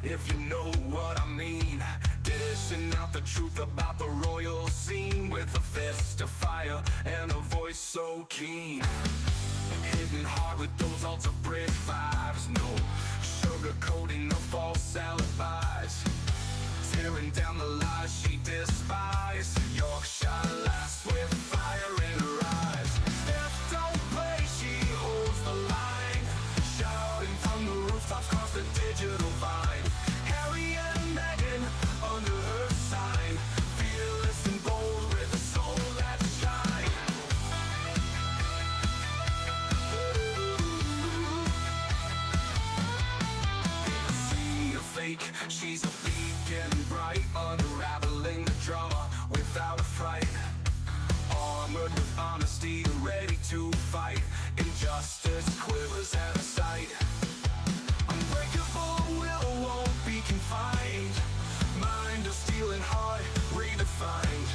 if you know what I mean. Dishing out the truth about the royal scene with a fist of fire and a voice so keen. Hitting hard with those altar bridge vibes, no sugarcoating the false alibis. Tearing down the lies she despised. Yorkshire lass with fire in her eyes. Steph don't play, she holds the line. Shouting from the rooftops across the digital vine. Harry and Meghan under her sign. Fearless and bold with a soul that shines. In a sea of fake, she's a beacon bright, unraveling the drama without a fright. Armored with honesty, ready to fight. Injustice quivers at her sight. Unbreakable will won't be confined. Mind of steel and heart redefined.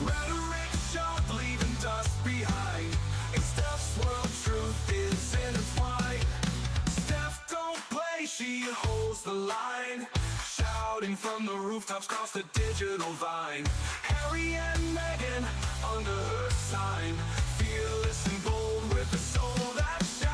Rhetoric sharp, leaving dust behind. In Steph's world, truth is intertwined. Steph don't play, she holds the line. Shouting from the rooftops across the digital vine. Harry and Meghan under her sign. Fearless and bold with a soul that shines.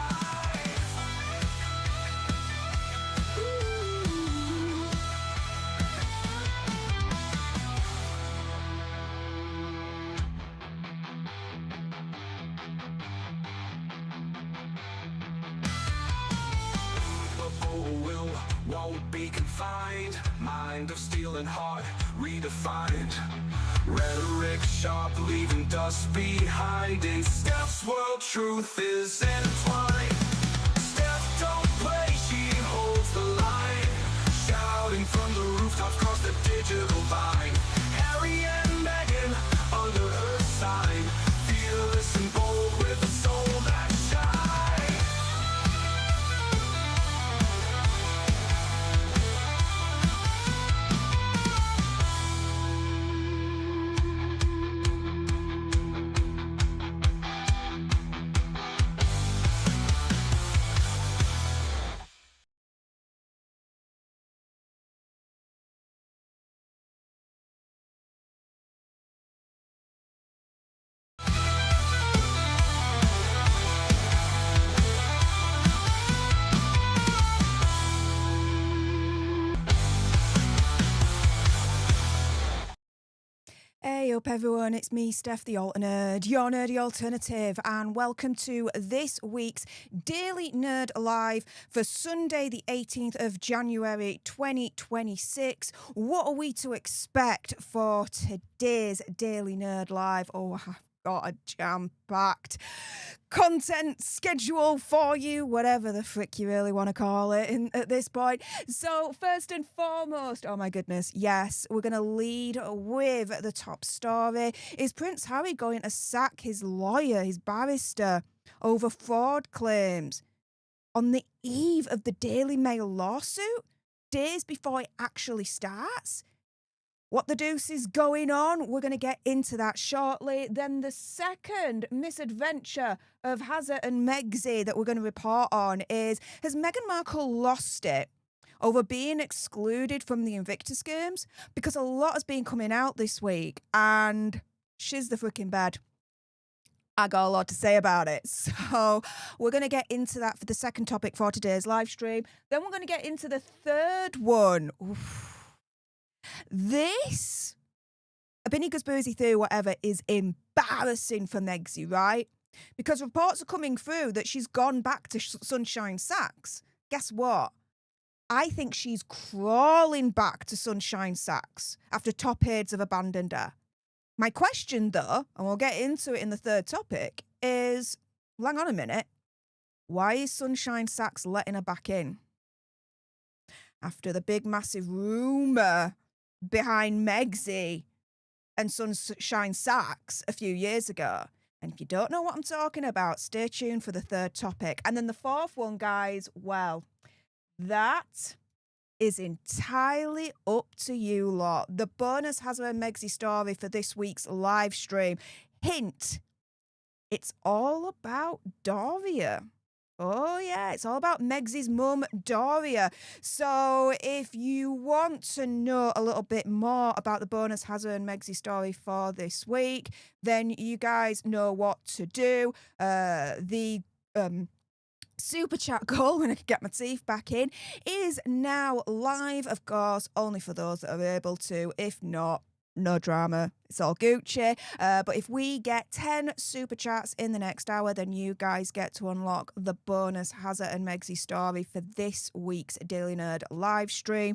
Will won't be confined. Mind of steel and heart redefined. Rhetoric sharp, leaving dust behind. In Steph's world, truth is intertwined. Steph don't play, she holds the line. Shouting from the rooftops across the digital vine. Harry and Meghan under her sign. Fearless and bold with a soul that shines. Hey up everyone, it's me, Stef The Alter Nerd, your nerdy alternative, and welcome to this week's Daily Nerd Live for Sunday the 18th of January 2026. What are we to expect for today's Daily Nerd Live? Oh, I've got a jam-packed content schedule for you, whatever the frick you really want to call it at this point. So first and foremost, oh my goodness, yes, we're going to lead with the top story. Is Prince Harry going to sack his lawyer, his barrister, over fraud claims on the eve of the Daily Mail lawsuit, days before it actually starts? What the deuce is going on? We're going to get into that shortly. Then the second misadventure of Hazza and Megxie that we're going to report on is, has Meghan Markle lost it over being excluded from the Invictus Games? Because a lot has been coming out this week and she's the freaking bed. I got a lot to say about it. So we're going to get into that for the second topic for today's live stream. Then we're going to get into the third one. Oof. This, Binny Gooseberry through whatever, is embarrassing for Megxie, right? Because reports are coming through that she's gone back to Sunshine Sacks. Guess what? I think she's crawling back to Sunshine Sacks after top aides have abandoned her. My question, though, and we'll get into it in the third topic, is, well, hang on a minute. Why is Sunshine Sacks letting her back in? After the big, massive rumour behind Megxie and Sunshine Sacks a few years ago. And if you don't know what I'm talking about, stay tuned for the third topic. And then the fourth one, guys, well, that is entirely up to you lot. The bonus Hazza and Megxie story for this week's live stream. Hint, it's all about Doria. Oh, yeah, it's all about Meg's mum, Doria. So, if you want to know a little bit more about the bonus Hazard and Meg's story for this week, then you guys know what to do. The super chat goal, when I can get my teeth back in, is now live, of course, only for those that are able to. If not, no drama. It's all Gucci. But if we get 10 super chats in the next hour, then you guys get to unlock the bonus Hazard and Meg's story for this week's Daily Nerd live stream.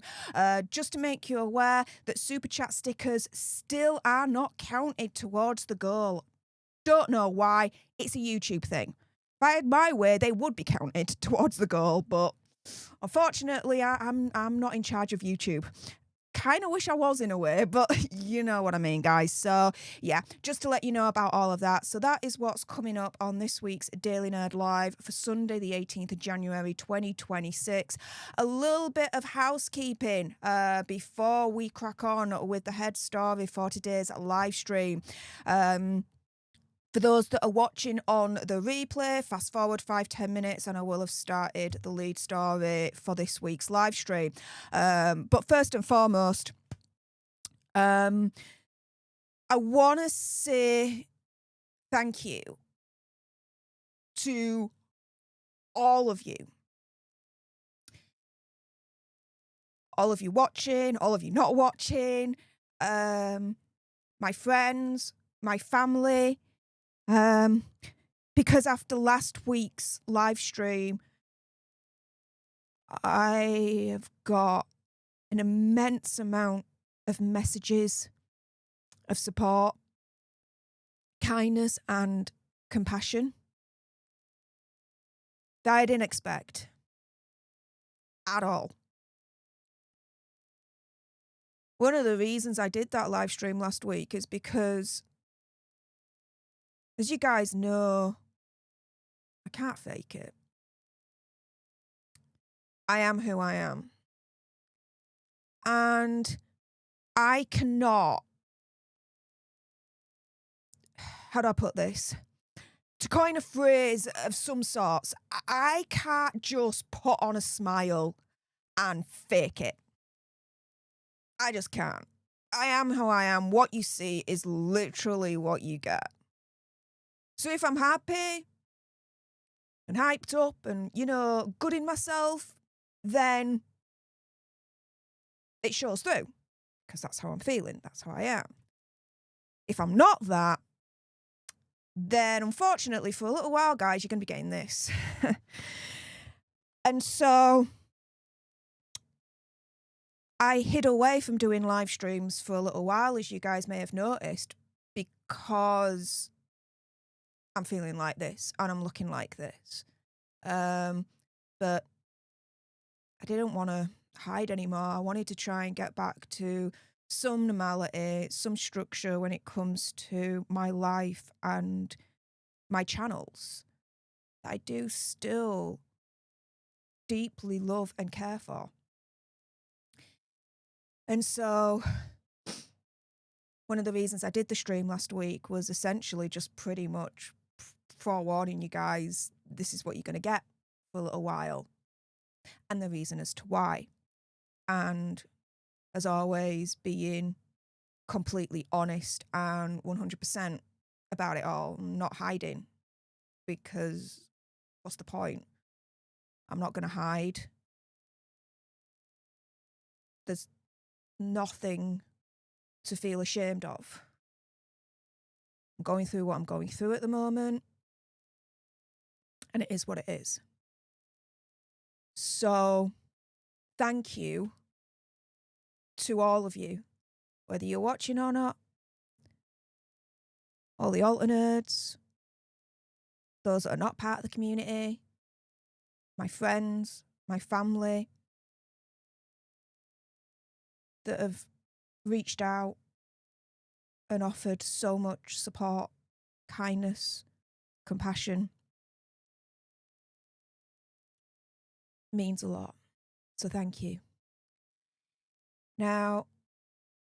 Just to make you aware that super chat stickers still are not counted towards the goal. Don't know why. It's a YouTube thing. If I had my way, they would be counted towards the goal, but unfortunately, I'm not in charge of YouTube. Kind of wish I was in a way, but you know what I mean, guys. So, yeah, just to let you know about all of that. So that is what's coming up on this week's Daily Nerd Live for Sunday, the 18th of January, 2026. A little bit of housekeeping before we crack on with the head story for today's live stream. For those that are watching on the replay, fast forward 5-10 minutes and I will have started the lead story for this week's live stream. But first and foremost, I want to say thank you to all of you. All of you watching, all of you not watching, my friends, my family. Because after last week's live stream, I have got an immense amount of messages of support, kindness, and compassion that I didn't expect at all. One of the reasons I did that live stream last week is because, as you guys know, I can't fake it. I am who I am. And I cannot, how do I put this? To coin a phrase of some sorts, I can't just put on a smile and fake it. I just can't. I am who I am. What you see is literally what you get. So if I'm happy and hyped up and, good in myself, then it shows through because that's how I'm feeling. That's how I am. If I'm not that, then unfortunately for a little while, guys, you're going to be getting this. And so I hid away from doing live streams for a little while, as you guys may have noticed, because I'm feeling like this and I'm looking like this. But I didn't want to hide anymore. I wanted to try and get back to some normality, some structure when it comes to my life and my channels that I do still deeply love and care for. And so one of the reasons I did the stream last week was essentially just pretty much forewarning you guys, this is what you're going to get for a little while. And the reason as to why. And as always, being completely honest and 100% about it all, not hiding, because what's the point? I'm not going to hide. There's nothing to feel ashamed of. I'm going through what I'm going through at the moment, and it is what it is. So thank you to all of you, whether you're watching or not, all the alter nerds, those that are not part of the community, my friends, my family, that have reached out and offered so much support, kindness, compassion. Means a lot. So thank you. Now,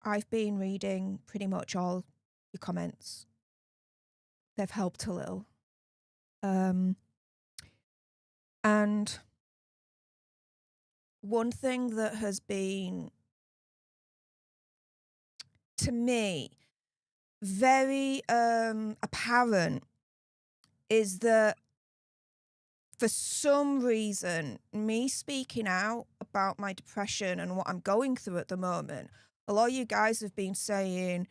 I've been reading pretty much all your comments. They've helped a little. And one thing that has been, to me, very apparent is that for some reason, me speaking out about my depression and what I'm going through at the moment, a lot of you guys have been saying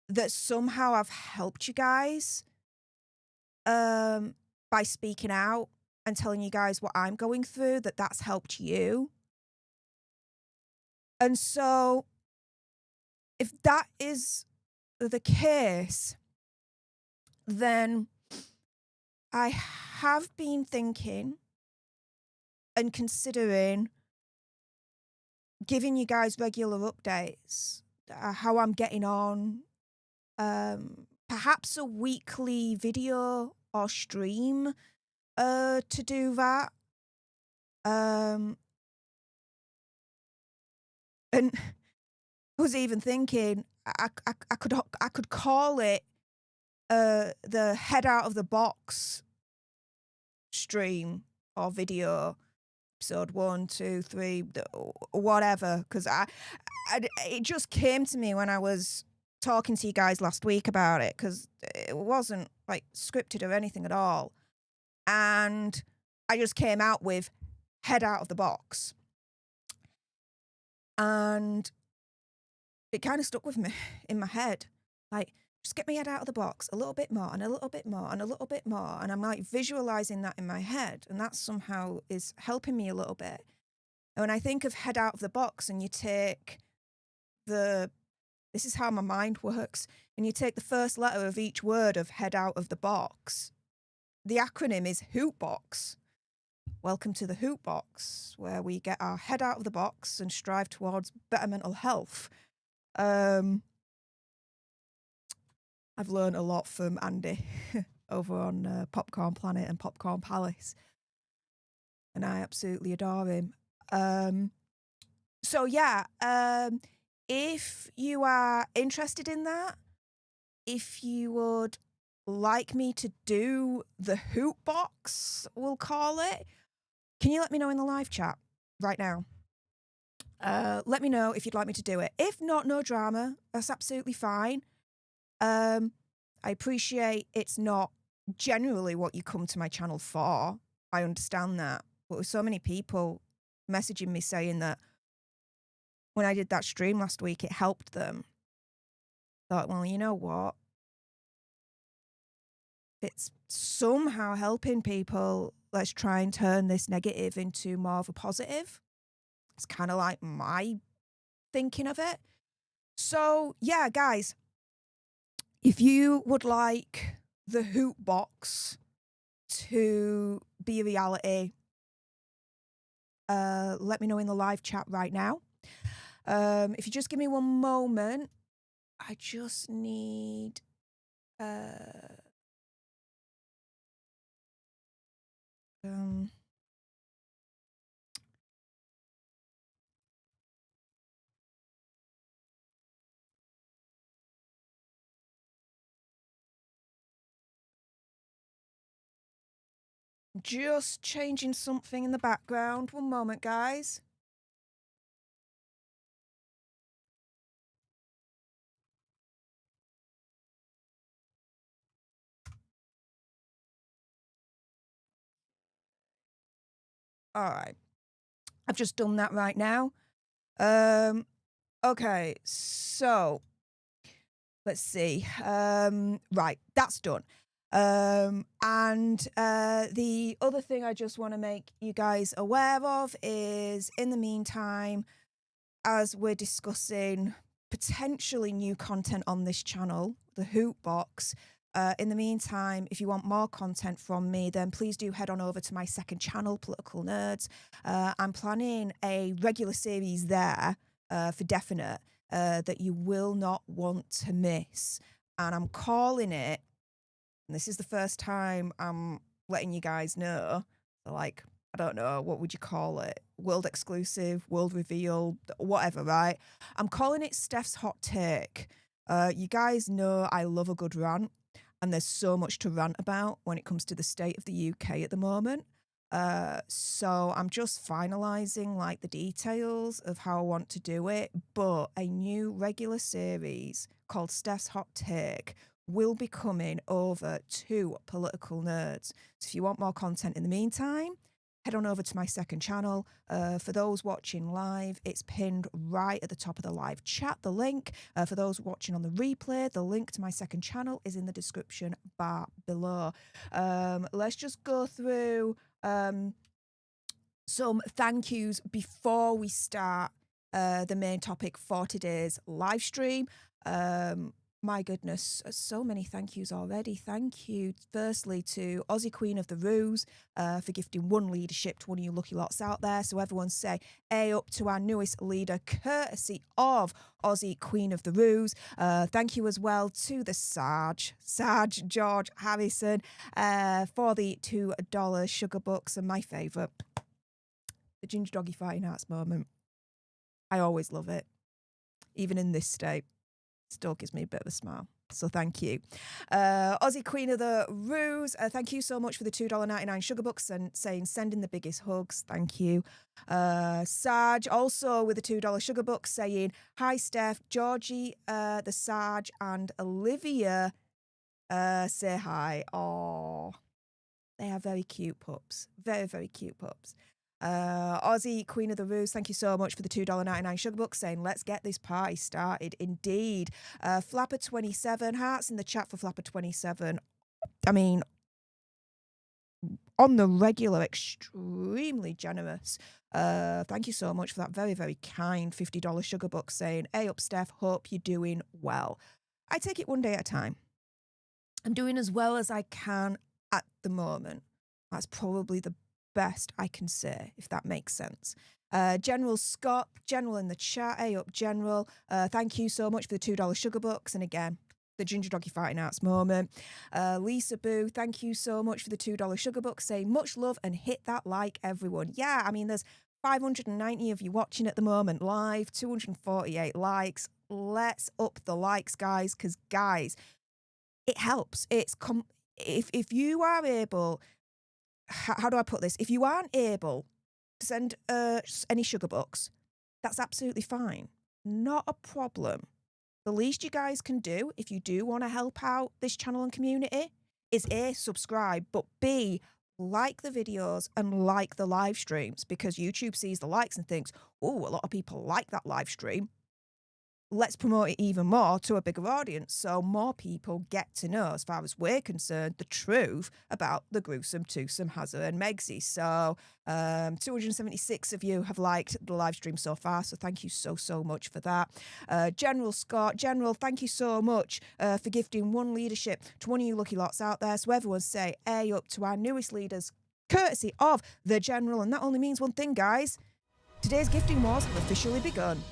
that somehow I've helped you guys by speaking out and telling you guys what I'm going through, that's helped you. And so if that is the case, then I have been thinking and considering giving you guys regular updates, how I'm getting on, perhaps a weekly video or stream to do that. And I was even thinking I could call it the head out of the box stream or video, episode 1, 2, 3, whatever, because it just came to me when I was talking to you guys last week about it, because it wasn't like scripted or anything at all, and I just came out with head out of the box, and it kind of stuck with me in my head, like, just get my head out of the box a little bit more and a little bit more and a little bit more. And I'm like visualizing that in my head. And that somehow is helping me a little bit. And when I think of head out of the box and you take this is how my mind works. And you take the first letter of each word of head out of the box. The acronym is Hoot Box. Welcome to the Hoot Box, where we get our head out of the box and strive towards better mental health. I've learned a lot from Andy over on Popcorn Planet and Popcorn Palace, and I absolutely adore him. So yeah, if you are interested in that, if you would like me to do the Hoot Box, we'll call it, can you let me know in the live chat right now? Let me know if you'd like me to do it. If not, no drama. That's absolutely fine. I appreciate it's not generally what you come to my channel for. I understand that. But with so many people messaging me saying that when I did that stream last week, it helped them. I thought, well, you know what? It's somehow helping people. Let's try and turn this negative into more of a positive. It's kind of like my thinking of it. So yeah, guys, if you would like the Hoot Box to be a reality, let me know in the live chat right now. If you just give me one moment, I just need just changing something in the background. One moment, guys. All right. I've just done that right now. Okay, so let's see. Right, that's done. And the other thing I just want to make you guys aware of is, in the meantime, as we're discussing potentially new content on this channel, the Hoot Box, in the meantime, if you want more content from me, then please do head on over to my second channel, Political Nerds. I'm planning a regular series there for definite that you will not want to miss. And I'm calling it, and this is the first time I'm letting you guys know, so like, I don't know, what would you call it? World exclusive, world reveal, whatever, right? I'm calling it Stef's Hot Take. You guys know I love a good rant, and there's so much to rant about when it comes to the state of the UK at the moment. So I'm just finalizing like the details of how I want to do it. But a new regular series called Steph's Hot Take will be coming over to Political Nerds. So if you want more content in the meantime, head on over to my second channel. For those watching live, it's pinned right at the top of the live chat, the link. For those watching on the replay, the link to my second channel is in the description bar below. Let's just go through some thank yous before we start the main topic for today's live stream. My goodness, so many thank yous already. Thank you, firstly, to Aussie Queen of the Ruse for gifting one leadership to one of you lucky lots out there. So everyone say A up to our newest leader, courtesy of Aussie Queen of the Ruse. Thank you as well to the Sarge George Harrison for the $2 sugar bucks, and my favourite, the Ginger Doggy Fighting Hearts moment. I always love it, even in this state. Still gives me a bit of a smile. So thank you. Aussie Queen of the Ruse, thank you so much for the $2.99 sugar bucks and saying sending the biggest hugs. Thank you. Sarge also with the $2 sugar buck saying, hi Steph, Georgie, the Sarge and Olivia say hi. Oh, they are very cute pups. Very, very cute pups. Aussie Queen of the Ruse, thank you so much for the $2.99 sugar bucks saying let's get this party started. Indeed. Flapper27, hearts in the chat for Flapper27. I mean, on the regular, extremely generous. Thank you so much for that very, very kind $50 sugar buck saying, hey up Steph, hope you're doing well. I take it one day at a time. I'm doing as well as I can at the moment. That's probably the best I can say, if that makes sense. General Scott, General in the chat, hey up General. Thank you so much for the $2 sugar bucks. And again, the Ginger Doggy Fighting Arts moment. Lisa Boo, thank you so much for the $2 sugar bucks saying much love and hit that like everyone. Yeah, I mean, there's 590 of you watching at the moment live, 248 likes. Let's up the likes, guys, because guys, it helps. If you are able, how do I put this? If you aren't able to send any sugar bucks, that's absolutely fine. Not a problem. The least you guys can do, if you do want to help out this channel and community, is A, subscribe, but B, like the videos and like the live streams, because YouTube sees the likes and thinks, oh, a lot of people like that live stream. Let's promote it even more to a bigger audience so more people get to know, as far as we're concerned, the truth about the gruesome twosome Hazard and Megsy. So 276 of you have liked the live stream so far, so thank you so, so much for that. General Scott, General, thank you so much for gifting one leadership to one of you lucky lots out there. So everyone say A up to our newest leaders, courtesy of the General. And that only means one thing, guys. Today's gifting wars have officially begun.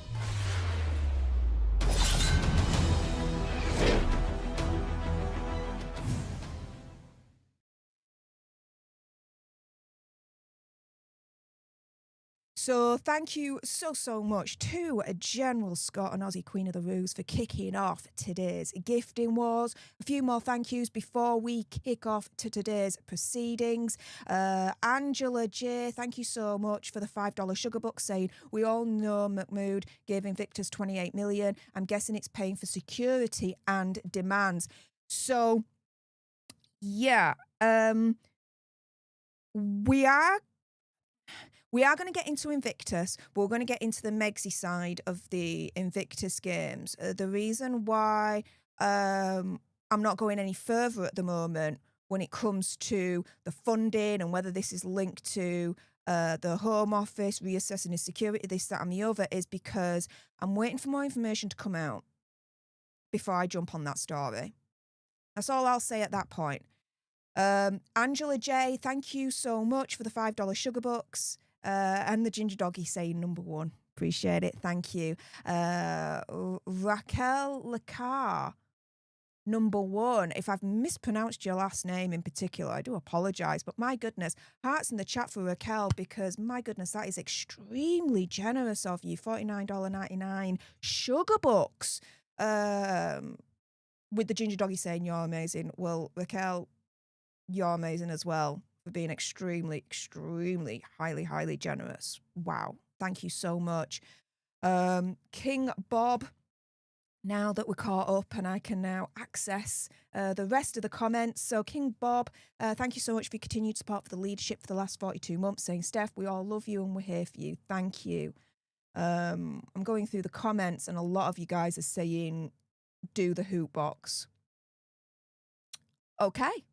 So thank you so, so much to General Scott and Aussie Queen of the Ruse for kicking off today's gifting wars. A few more thank yous before we kick off to today's proceedings. Angela J, thank you so much for the $5 sugar buck saying, we all know Mahmood gave Invictus 28 million. I'm guessing it's paying for security and demands. So, yeah, we are going to get into Invictus, but we're going to get into the Megsy side of the Invictus games. The reason why I'm not going any further at the moment when it comes to the funding and whether this is linked to the Home Office reassessing his security, this, that and the other, is because I'm waiting for more information to come out before I jump on that story. That's all I'll say at that point. Angela J, thank you so much for the $5 sugar bucks. And the Ginger Doggy saying number one. Appreciate it. Thank you. Raquel Lacar, number one. If I've mispronounced your last name in particular, I do apologise. But my goodness, hearts in the chat for Raquel, because my goodness, that is extremely generous of you. $49.99 sugar bucks. With the Ginger Doggy saying you're amazing. Well, Raquel, you're amazing as well for being extremely, extremely, highly generous. Wow. Thank you so much. King Bob, now that we're caught up and I can now access the rest of the comments. So King Bob, thank you so much for your continued support for the leadership for the last 42 months, saying, Steph, we all love you and we're here for you. Thank you. I'm going through the comments and a lot of you guys are saying, do the hoot box. Okay.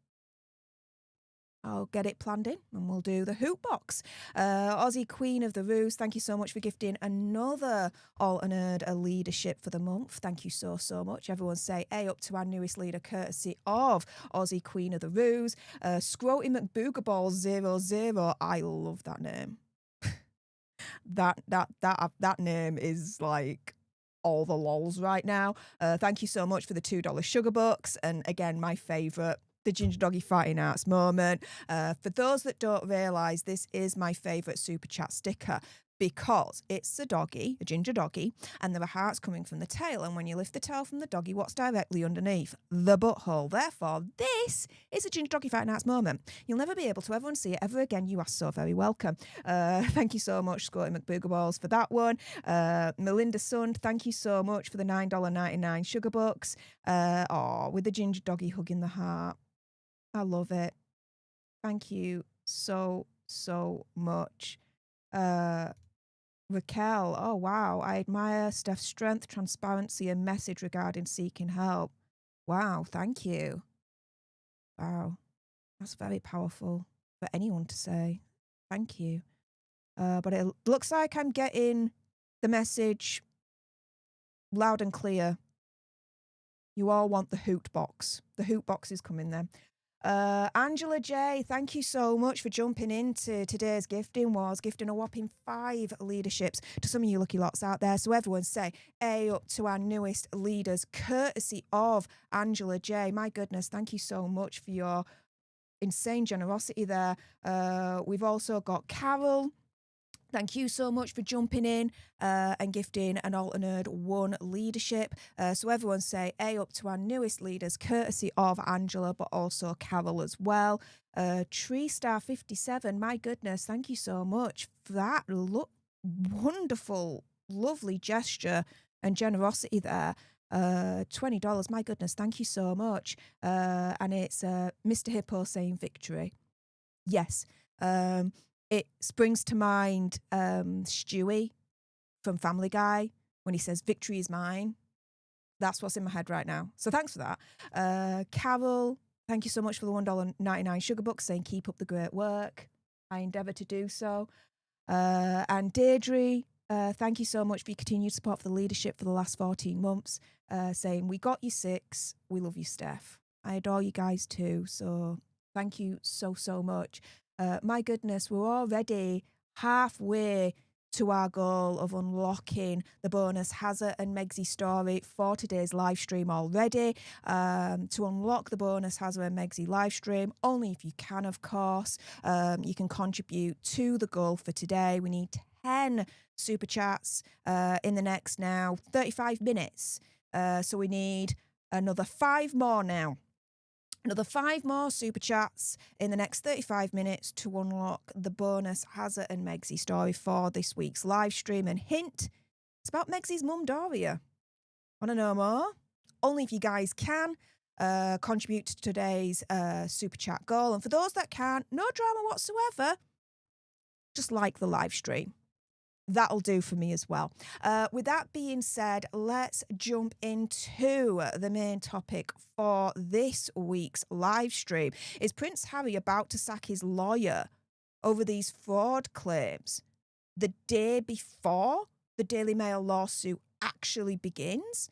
I'll get it planned in and we'll do the hoot box. Aussie Queen of the Ruse, thank you so much for gifting another Alter Nerd a leadership for the month. Thank you so much. Everyone say A up to our newest leader, courtesy of Aussie Queen of the Ruse. Scroty McBoogerball 00. I love that name. that name is like all the lols right now. Thank you so much for the $2 sugar bucks. And again, my favourite, the Ginger Doggy Fighting Arts moment. For those that don't realise, this is my favourite Super Chat sticker because it's a doggy, a ginger doggy, and there are hearts coming from the tail. And when you lift the tail from the doggy, what's directly underneath? The butthole. Therefore, this is a Ginger Doggy Fighting Arts moment. You'll never be able to ever unsee it ever again. You are so very welcome. Thank you so much, Scotty McBoogerballs, for that one. Melinda Sund, thank you so much for the $9.99 sugar bucks. With the ginger doggy hugging the heart. I love it. Thank you so much. Raquel, oh wow, I admire Steph's strength, transparency, and message regarding seeking help. Wow, thank you. Wow, that's very powerful for anyone to say. Thank you. But it looks like I'm getting the message loud and clear. You all want the hoot box. The hoot box is coming then. Angela J, thank you so much for jumping into today's gifting wars, gifting a whopping 5 leaderships to some of you lucky lots out there. So everyone say A up to our newest leaders, courtesy of Angela J. My goodness, thank you so much for your insane generosity there. We've also got Carol. Thank you so much for jumping in and gifting an Alter Nerd 1 leadership. So everyone say A up to our newest leaders, courtesy of Angela, but also Carol as well. Tree Star 57, my goodness, thank you so much for that wonderful, lovely gesture and generosity there. $20, my goodness, thank you so much. And it's Mr. Hippo saying victory. Yes. It springs to mind Stewie from Family Guy when he says, victory is mine. That's what's in my head right now. So thanks for that. Carol, thank you so much for the $1.99 sugar bucks saying keep up the great work. I endeavour to do so. And Deirdre, thank you so much for your continued support for the leadership for the last 14 months, saying we got you 6. We love you, Steph. I adore you guys too. So thank you so much. My goodness, we're already halfway to our goal of unlocking the bonus Hazard and Megsy story for today's live stream already. To unlock the bonus Hazard and Megsy live stream, only if you can, of course, you can contribute to the goal for today. We need 10 super chats in the next now 35 minutes. So we need another 5 more now. Another 5 more super chats in the next 35 minutes to unlock the bonus Hazard and Megsy story for this week's live stream. And hint, it's about Megsy's mum, Doria. Want to know more? Only if you guys can contribute to today's super chat goal. And for those that can't, no drama whatsoever. Just like the live stream. That'll do for me as well. With that being said, let's jump into the main topic for this week's live stream. Is Prince Harry about to sack his lawyer over these fraud claims the day before the Daily Mail lawsuit actually begins?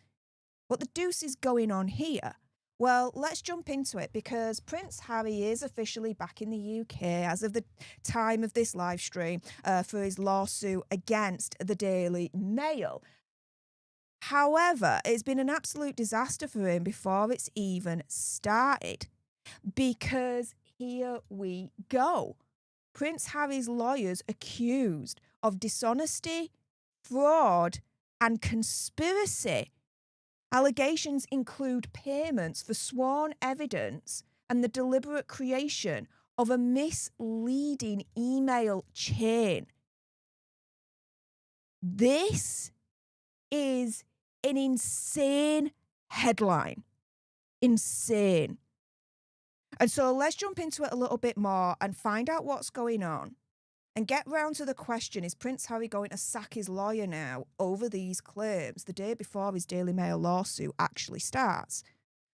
What the deuce is going on here? Well, let's jump into it because Prince Harry is officially back in the UK as of the time of this live stream for his lawsuit against the Daily Mail. However, it's been an absolute disaster for him before it's even started because here we go. Prince Harry's lawyers accused of dishonesty, fraud, and conspiracy. Allegations include payments for sworn evidence and the deliberate creation of a misleading email chain. This is an insane headline. Insane. And so let's jump into it a little bit more and find out what's going on and get round to the question, is Prince Harry going to sack his lawyer now over these claims the day before his Daily Mail lawsuit actually starts?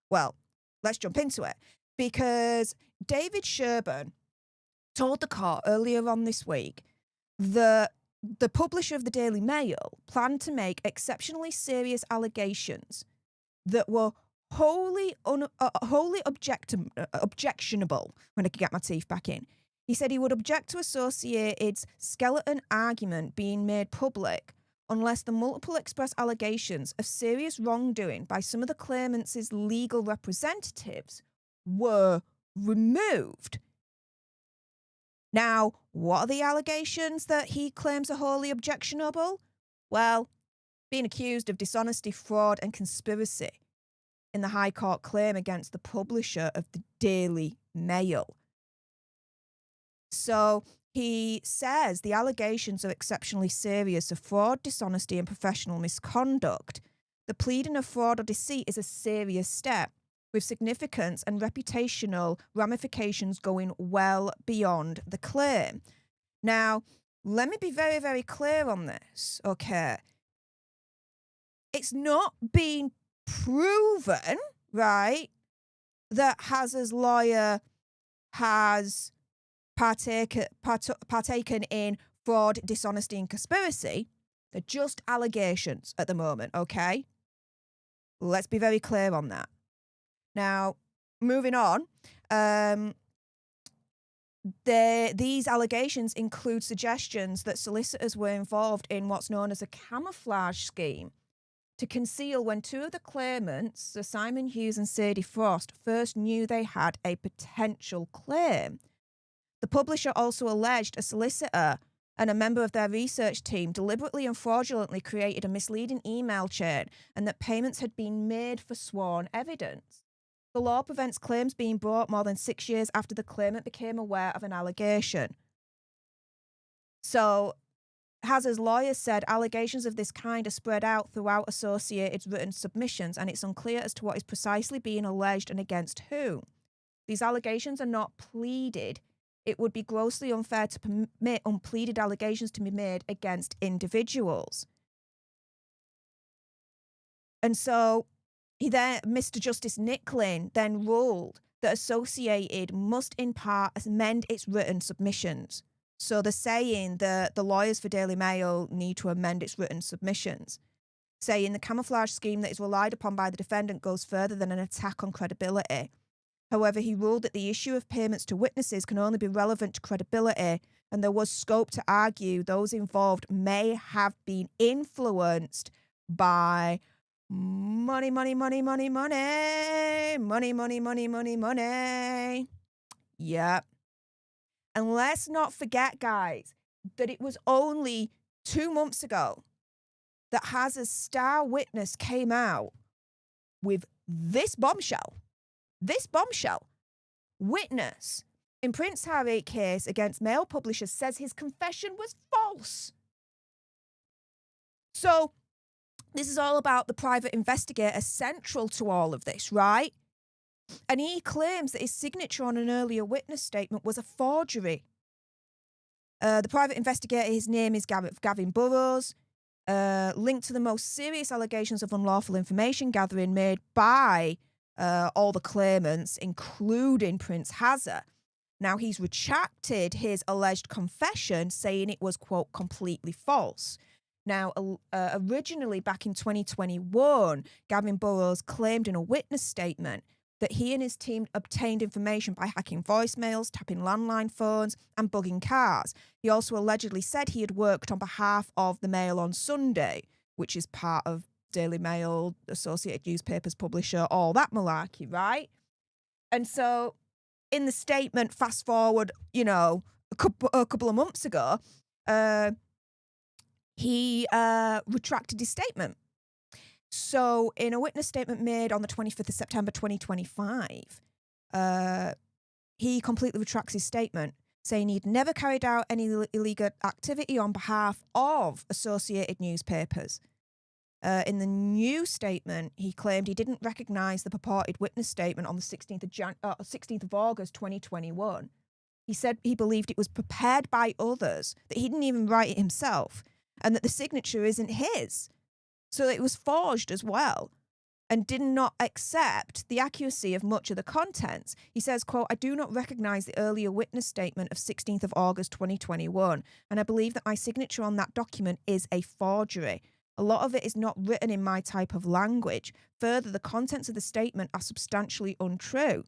Well, let's jump into it, because David Sherburn told the court earlier on this week that the publisher of the Daily Mail planned to make exceptionally serious allegations that were wholly objectionable when I could get my teeth back in. He said he would object to Associated's skeleton argument being made public unless the multiple express allegations of serious wrongdoing by some of the claimants' legal representatives were removed. Now, what are the allegations that he claims are wholly objectionable? Well, being accused of dishonesty, fraud and conspiracy in the High Court claim against the publisher of the Daily Mail. So he says the allegations are exceptionally serious of fraud, dishonesty and professional misconduct. The pleading of fraud or deceit is a serious step, with significance and reputational ramifications going well beyond the claim. Now, let me be very, very clear on this, okay? It's not been proven, right, that Hazard's lawyer has partaken in fraud, dishonesty and conspiracy. They're just allegations at the moment, okay? Let's be very clear on that. Now, moving on, these allegations include suggestions that solicitors were involved in what's known as a camouflage scheme to conceal when two of the claimants, Sir Simon Hughes and Sadie Frost, first knew they had a potential claim. The publisher also alleged a solicitor and a member of their research team deliberately and fraudulently created a misleading email chain and that payments had been made for sworn evidence. The law prevents claims being brought more than 6 years after the claimant became aware of an allegation. So, Hazard's lawyer said allegations of this kind are spread out throughout Associated's written submissions, and it's unclear as to what is precisely being alleged and against whom. These allegations are not pleaded. It would be grossly unfair to permit unpleaded allegations to be made against individuals. And so, Mr. Justice Nicklin then ruled that Associated must in part amend its written submissions. So they're saying that the lawyers for Daily Mail need to amend its written submissions, saying the camouflage scheme that is relied upon by the defendant goes further than an attack on credibility. However, he ruled that the issue of payments to witnesses can only be relevant to credibility, and there was scope to argue those involved may have been influenced by money. Yep. And let's not forget, guys, that it was only 2 months ago that Hazard's star witness came out with this bombshell. Witness in Prince Harry case against Mail publishers says his confession was false. So, this is all about the private investigator central to all of this, right? And he claims that his signature on an earlier witness statement was a forgery. The private investigator, his name is Gavin Burrows, linked to the most serious allegations of unlawful information gathering made by all the claimants, including Prince Hazard. Now, he's retracted his alleged confession, saying it was, quote, completely false. Now, originally back in 2021, Gavin Burrows claimed in a witness statement that he and his team obtained information by hacking voicemails, tapping landline phones, and bugging cars. He also allegedly said he had worked on behalf of the Mail on Sunday, which is part of Daily Mail, Associated Newspapers publisher, all that malarkey, right? And so, in the statement, fast forward, a couple of months ago, he retracted his statement. So, in a witness statement made on the 25th of September 2025, he completely retracts his statement, saying he'd never carried out any illegal activity on behalf of associated newspapers. In the new statement, he claimed he didn't recognise the purported witness statement on the 16th of August 2021. He said he believed it was prepared by others, that he didn't even write it himself, and that the signature isn't his. So it was forged as well, and did not accept the accuracy of much of the contents. He says, quote, "I do not recognise the earlier witness statement of 16th of August 2021, and I believe that my signature on that document is a forgery. A lot of it is not written in my type of language. Further, the contents of the statement are substantially untrue."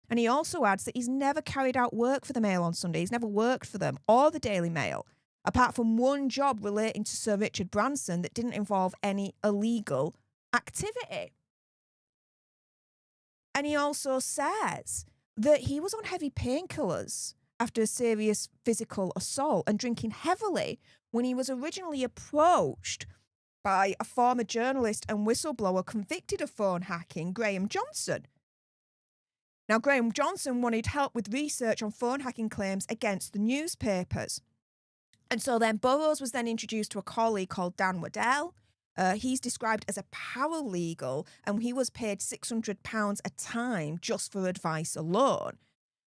And he also adds that he's never carried out work for the Mail on Sunday. He's never worked for them or the Daily Mail, apart from one job relating to Sir Richard Branson that didn't involve any illegal activity. And he also says that he was on heavy painkillers after a serious physical assault and drinking heavily when he was originally approached by a former journalist and whistleblower convicted of phone hacking, Graham Johnson. Now, Graham Johnson wanted help with research on phone hacking claims against the newspapers. And so then Burrows was then introduced to a colleague called Dan Waddell. He's described as a paralegal, and he was paid £600 a time just for advice alone.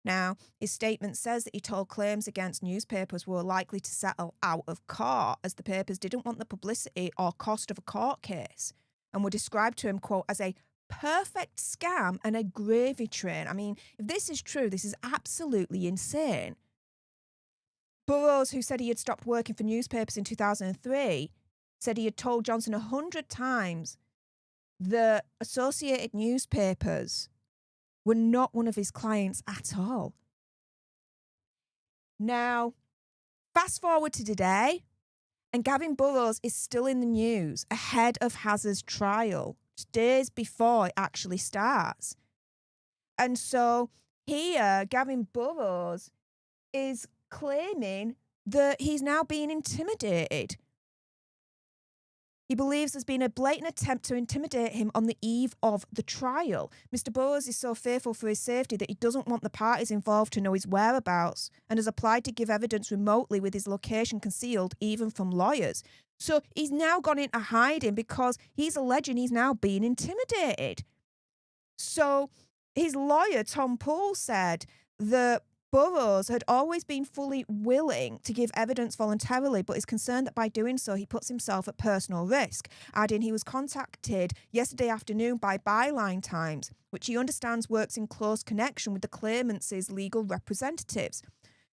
Now, his statement says that he told claims against newspapers were likely to settle out of court as the papers didn't want the publicity or cost of a court case, and were described to him, quote, as a perfect scam and a gravy train. I mean, if this is true, this is absolutely insane. Burrows, who said he had stopped working for newspapers in 2003, said he had told Johnson 100 times that associated newspapers were not one of his clients at all. Now, fast forward to today, and Gavin Burrows is still in the news ahead of Hazard's trial, days before it actually starts. And so here, Gavin Burrows is claiming that he's now being intimidated. He believes there's been a blatant attempt to intimidate him on the eve of the trial. Mr. Burrows is so fearful for his safety that he doesn't want the parties involved to know his whereabouts and has applied to give evidence remotely with his location concealed even from lawyers. So he's now gone into hiding because he's alleging he's now being intimidated. So his lawyer, Tom Poole, said that Burrows had always been fully willing to give evidence voluntarily, but is concerned that by doing so, he puts himself at personal risk, adding he was contacted yesterday afternoon by Byline Times, which he understands works in close connection with the claimants' legal representatives,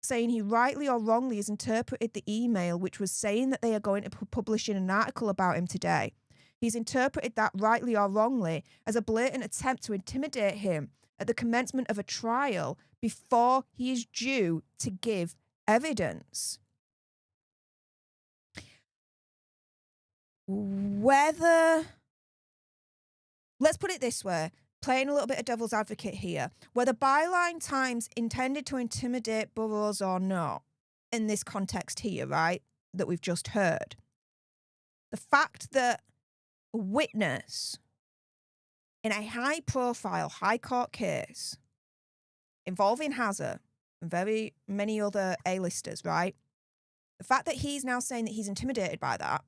saying he rightly or wrongly has interpreted the email, which was saying that they are going to be publishing an article about him today. He's interpreted that rightly or wrongly as a blatant attempt to intimidate him at the commencement of a trial before he is due to give evidence. Let's put it this way, playing a little bit of devil's advocate here, whether Byline Times intended to intimidate Burrows or not, in this context here, right, that we've just heard, the fact that a witness in a high-profile high court case involving Hazard and very many other A-listers, right? The fact that he's now saying that he's intimidated by that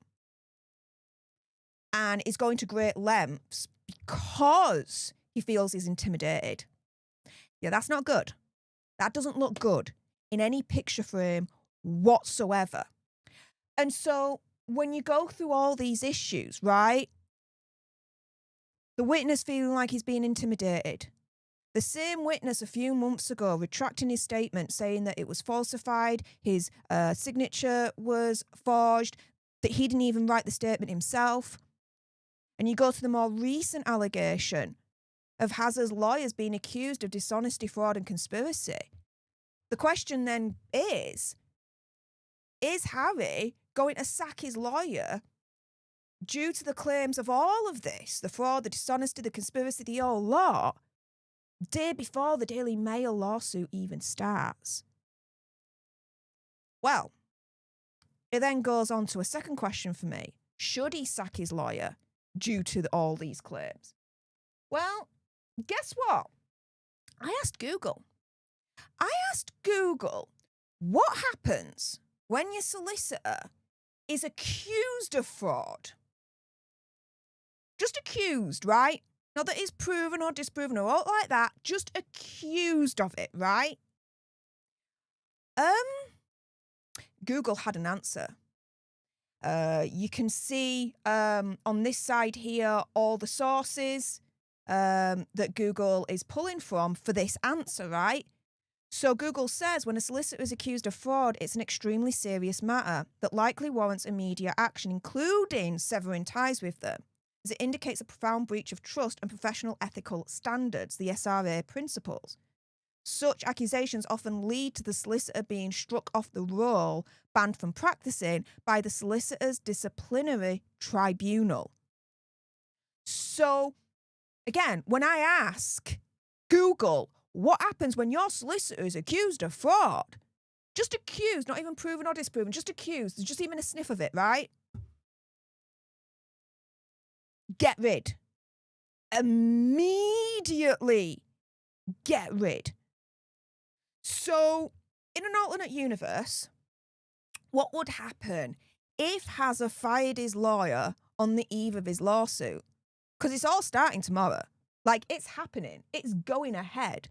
and is going to great lengths because he feels he's intimidated. Yeah, that's not good. That doesn't look good in any picture frame whatsoever. And so when you go through all these issues, right? The witness feeling like he's being intimidated. The same witness a few months ago retracting his statement, saying that it was falsified, his signature was forged, that he didn't even write the statement himself. And you go to the more recent allegation of Hazard's lawyers being accused of dishonesty, fraud and conspiracy. The question then is Harry going to sack his lawyer due to the claims of all of this, the fraud, the dishonesty, the conspiracy, the whole lot, day before the Daily Mail lawsuit even starts? Well, it then goes on to a second question for me. Should he sack his lawyer due to all these claims? Well, guess what? I asked Google. I asked Google, what happens when your solicitor is accused of fraud? Just accused, right? Not that it's proven or disproven or all like that, just accused of it, right? Google had an answer. You can see on this side here all the sources that Google is pulling from for this answer, right? So Google says when a solicitor is accused of fraud, it's an extremely serious matter that likely warrants immediate action, including severing ties with them, as it indicates a profound breach of trust and professional ethical standards, the SRA principles. Such accusations often lead to the solicitor being struck off the roll, banned from practicing by the solicitor's disciplinary tribunal. So, again, when I ask Google, what happens when your solicitor is accused of fraud? Just accused, not even proven or disproven, just accused. There's just even a sniff of it, right? Get rid. Immediately get rid. So, in an alternate universe, what would happen if Hazza fired his lawyer on the eve of his lawsuit? Because it's all starting tomorrow. Like, it's happening. It's going ahead.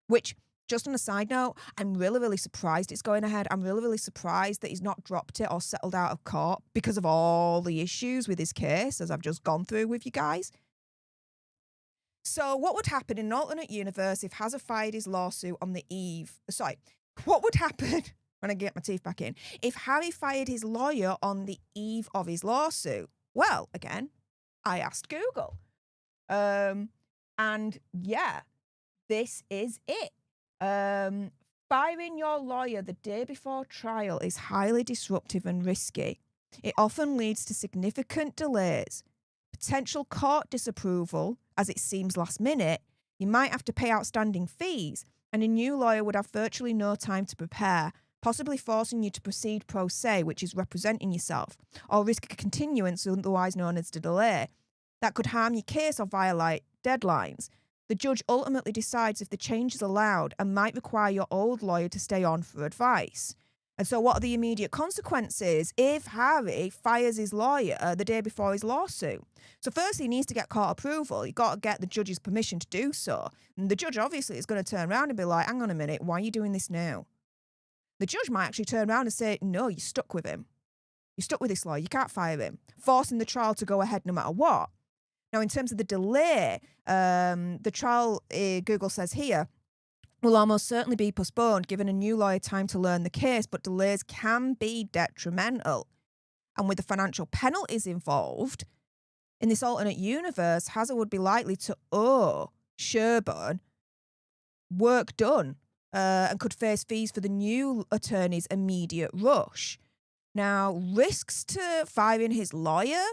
Which, just on a side note, I'm really, really surprised it's going ahead. I'm really, really surprised that he's not dropped it or settled out of court because of all the issues with his case, as I've just gone through with you guys. So what would happen in an alternate universe if Hazza fired his lawsuit on the eve... Sorry, what would happen, when I get my teeth back in, if Harry fired his lawyer on the eve of his lawsuit? Well, again, I asked Google. And yeah, this is it. Firing your lawyer the day before trial is highly disruptive and risky. It often leads to significant delays, potential court disapproval, as it seems last minute. You might have to pay outstanding fees, and a new lawyer would have virtually no time to prepare, possibly forcing you to proceed pro se, which is representing yourself, or risk a continuance, otherwise known as a delay. That could harm your case or violate deadlines. The judge ultimately decides if the change is allowed and might require your old lawyer to stay on for advice. And so what are the immediate consequences if Harry fires his lawyer the day before his lawsuit? So firstly, he needs to get court approval. You've got to get the judge's permission to do so. And the judge obviously is going to turn around and be like, hang on a minute, why are you doing this now? The judge might actually turn around and say, no, you're stuck with him. You're stuck with this lawyer. You can't fire him. Forcing the trial to go ahead no matter what. Now, in terms of the delay, the trial, Google says here, will almost certainly be postponed, giving a new lawyer time to learn the case, but delays can be detrimental. And with the financial penalties involved, in this alternate universe, Hazza would be likely to owe Sherburne work done and could face fees for the new attorney's immediate rush. Now, risks to firing his lawyer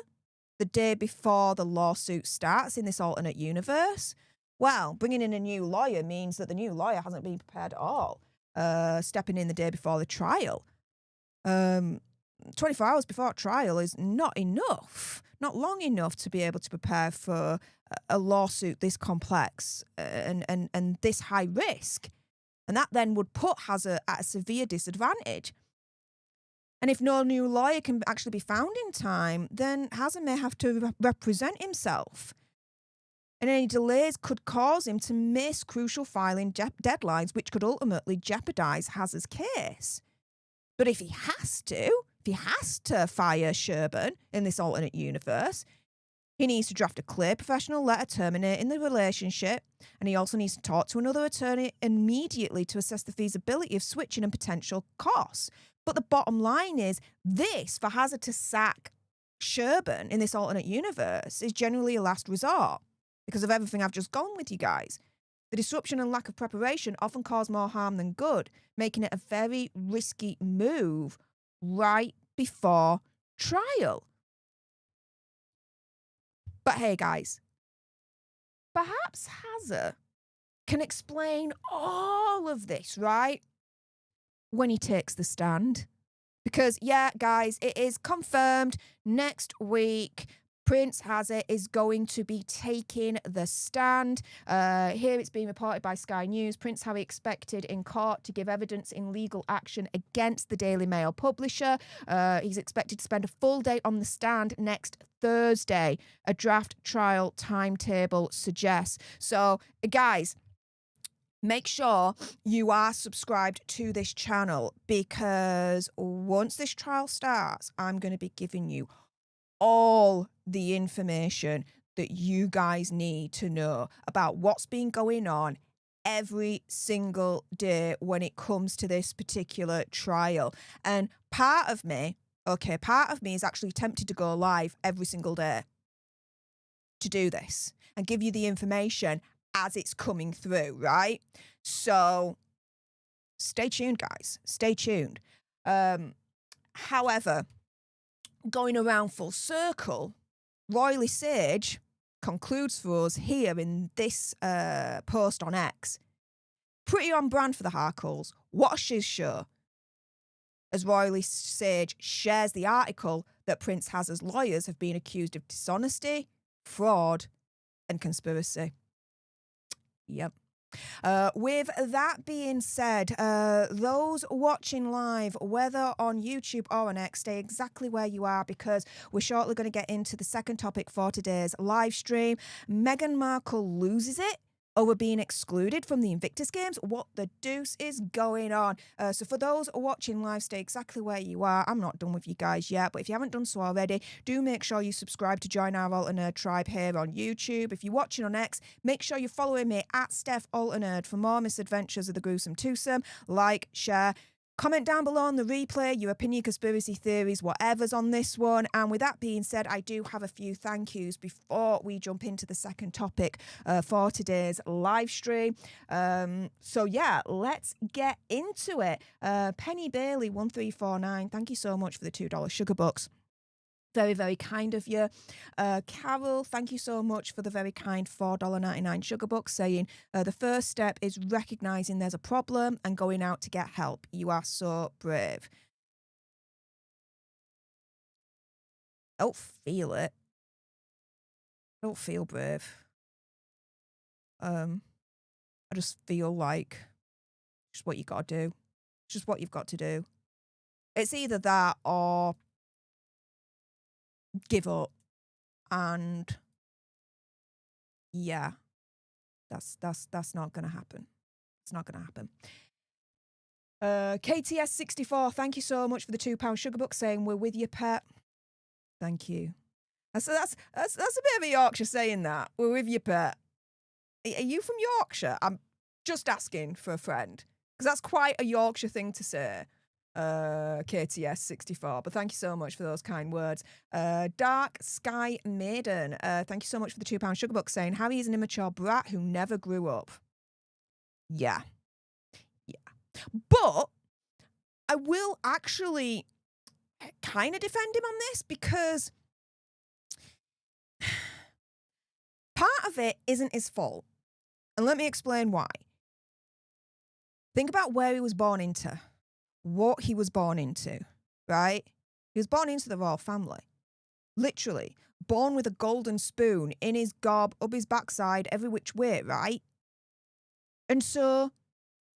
the day before the lawsuit starts in this alternate universe? Well, bringing in a new lawyer means that the new lawyer hasn't been prepared at all, stepping in the day before the trial. 24 hours before trial is not enough, not long enough to be able to prepare for a lawsuit this complex and this high risk. And that then would put Hazza at a severe disadvantage. And if no new lawyer can actually be found in time, then Hazza may have to represent himself. And any delays could cause him to miss crucial filing deadlines, which could ultimately jeopardise Hazza's case. But if he has to fire Sherburne in this alternate universe, he needs to draft a clear professional letter terminating the relationship, and he also needs to talk to another attorney immediately to assess the feasibility of switching and potential costs. But the bottom line is, this, for Hazza to sack Sherburne in this alternate universe, is generally a last resort because of everything I've just gone with you guys. The disruption and lack of preparation often cause more harm than good, making it a very risky move right before trial. But hey, guys, perhaps Hazza can explain all of this, right, when he takes the stand. Because, yeah, guys, it is confirmed next week, Prince Harry is going to be taking the stand. Here it's being reported by Sky News. Prince Harry expected in court to give evidence in legal action against the Daily Mail publisher. He's expected to spend a full day on the stand next Thursday, a draft trial timetable suggests. So, guys, make sure you are subscribed to this channel, because once this trial starts, I'm going to be giving you all the information that you guys need to know about what's been going on every single day when it comes to this particular trial. And part of me is actually tempted to go live every single day to do this and give you the information as it's coming through, right? So stay tuned, guys. Stay tuned. However, going around full circle, Royally Sage concludes for us here in this post on X. Pretty on brand for the Harkles. What a shiz show. As Royally Sage shares the article that Prince Harry's lawyers have been accused of dishonesty, fraud, and conspiracy. Yep. With that being said, those watching live, whether on YouTube or on X, stay exactly where you are, because we're shortly going to get into the second topic for today's live stream. Meghan Markle loses it over being excluded from the Invictus Games. What the deuce is going on? So for those watching live, stay exactly where you are. I'm not done with you guys yet, but if you haven't done so already, do make sure you subscribe to join our Alter Nerd tribe here on YouTube. If you're watching on X, make sure you're following me at Stef Alter Nerd for more misadventures of the gruesome twosome. Like, share, comment down below on the replay, your opinion, conspiracy theories, whatever's on this one. And with that being said, I do have a few thank yous before we jump into the second topic for today's live stream. So yeah, let's get into it. Penny Bailey 1349, thank you so much for the $2 sugar bucks. Very, very kind of you. Carol, thank you so much for the very kind $4.99 sugar bucks, saying the first step is recognising there's a problem and going out to get help. You are so brave. I don't feel it. I don't feel brave. I just feel like just what you got to do. It's just what you've got to do. It's either that or give up. And yeah, that's not gonna happen. It's not gonna happen. KTS 64, thank you so much for the £2 sugar buck, saying we're with you, pet. Thank you. So that's a bit of a Yorkshire saying that. We're with you, pet. Are you from Yorkshire? I'm just asking for a friend, because that's quite a Yorkshire thing to say. KTS 64, but thank you so much for those kind words. Dark Sky Maiden, thank you so much for the £2 sugar buck, saying Harry is an immature brat who never grew up. Yeah, but I will actually kind of defend him on this, because part of it isn't his fault, and let me explain why. Think about where he was born into. What he was born into, right? He was born into the royal family. Literally. Born with a golden spoon in his gob, up his backside, every which way, right? And so,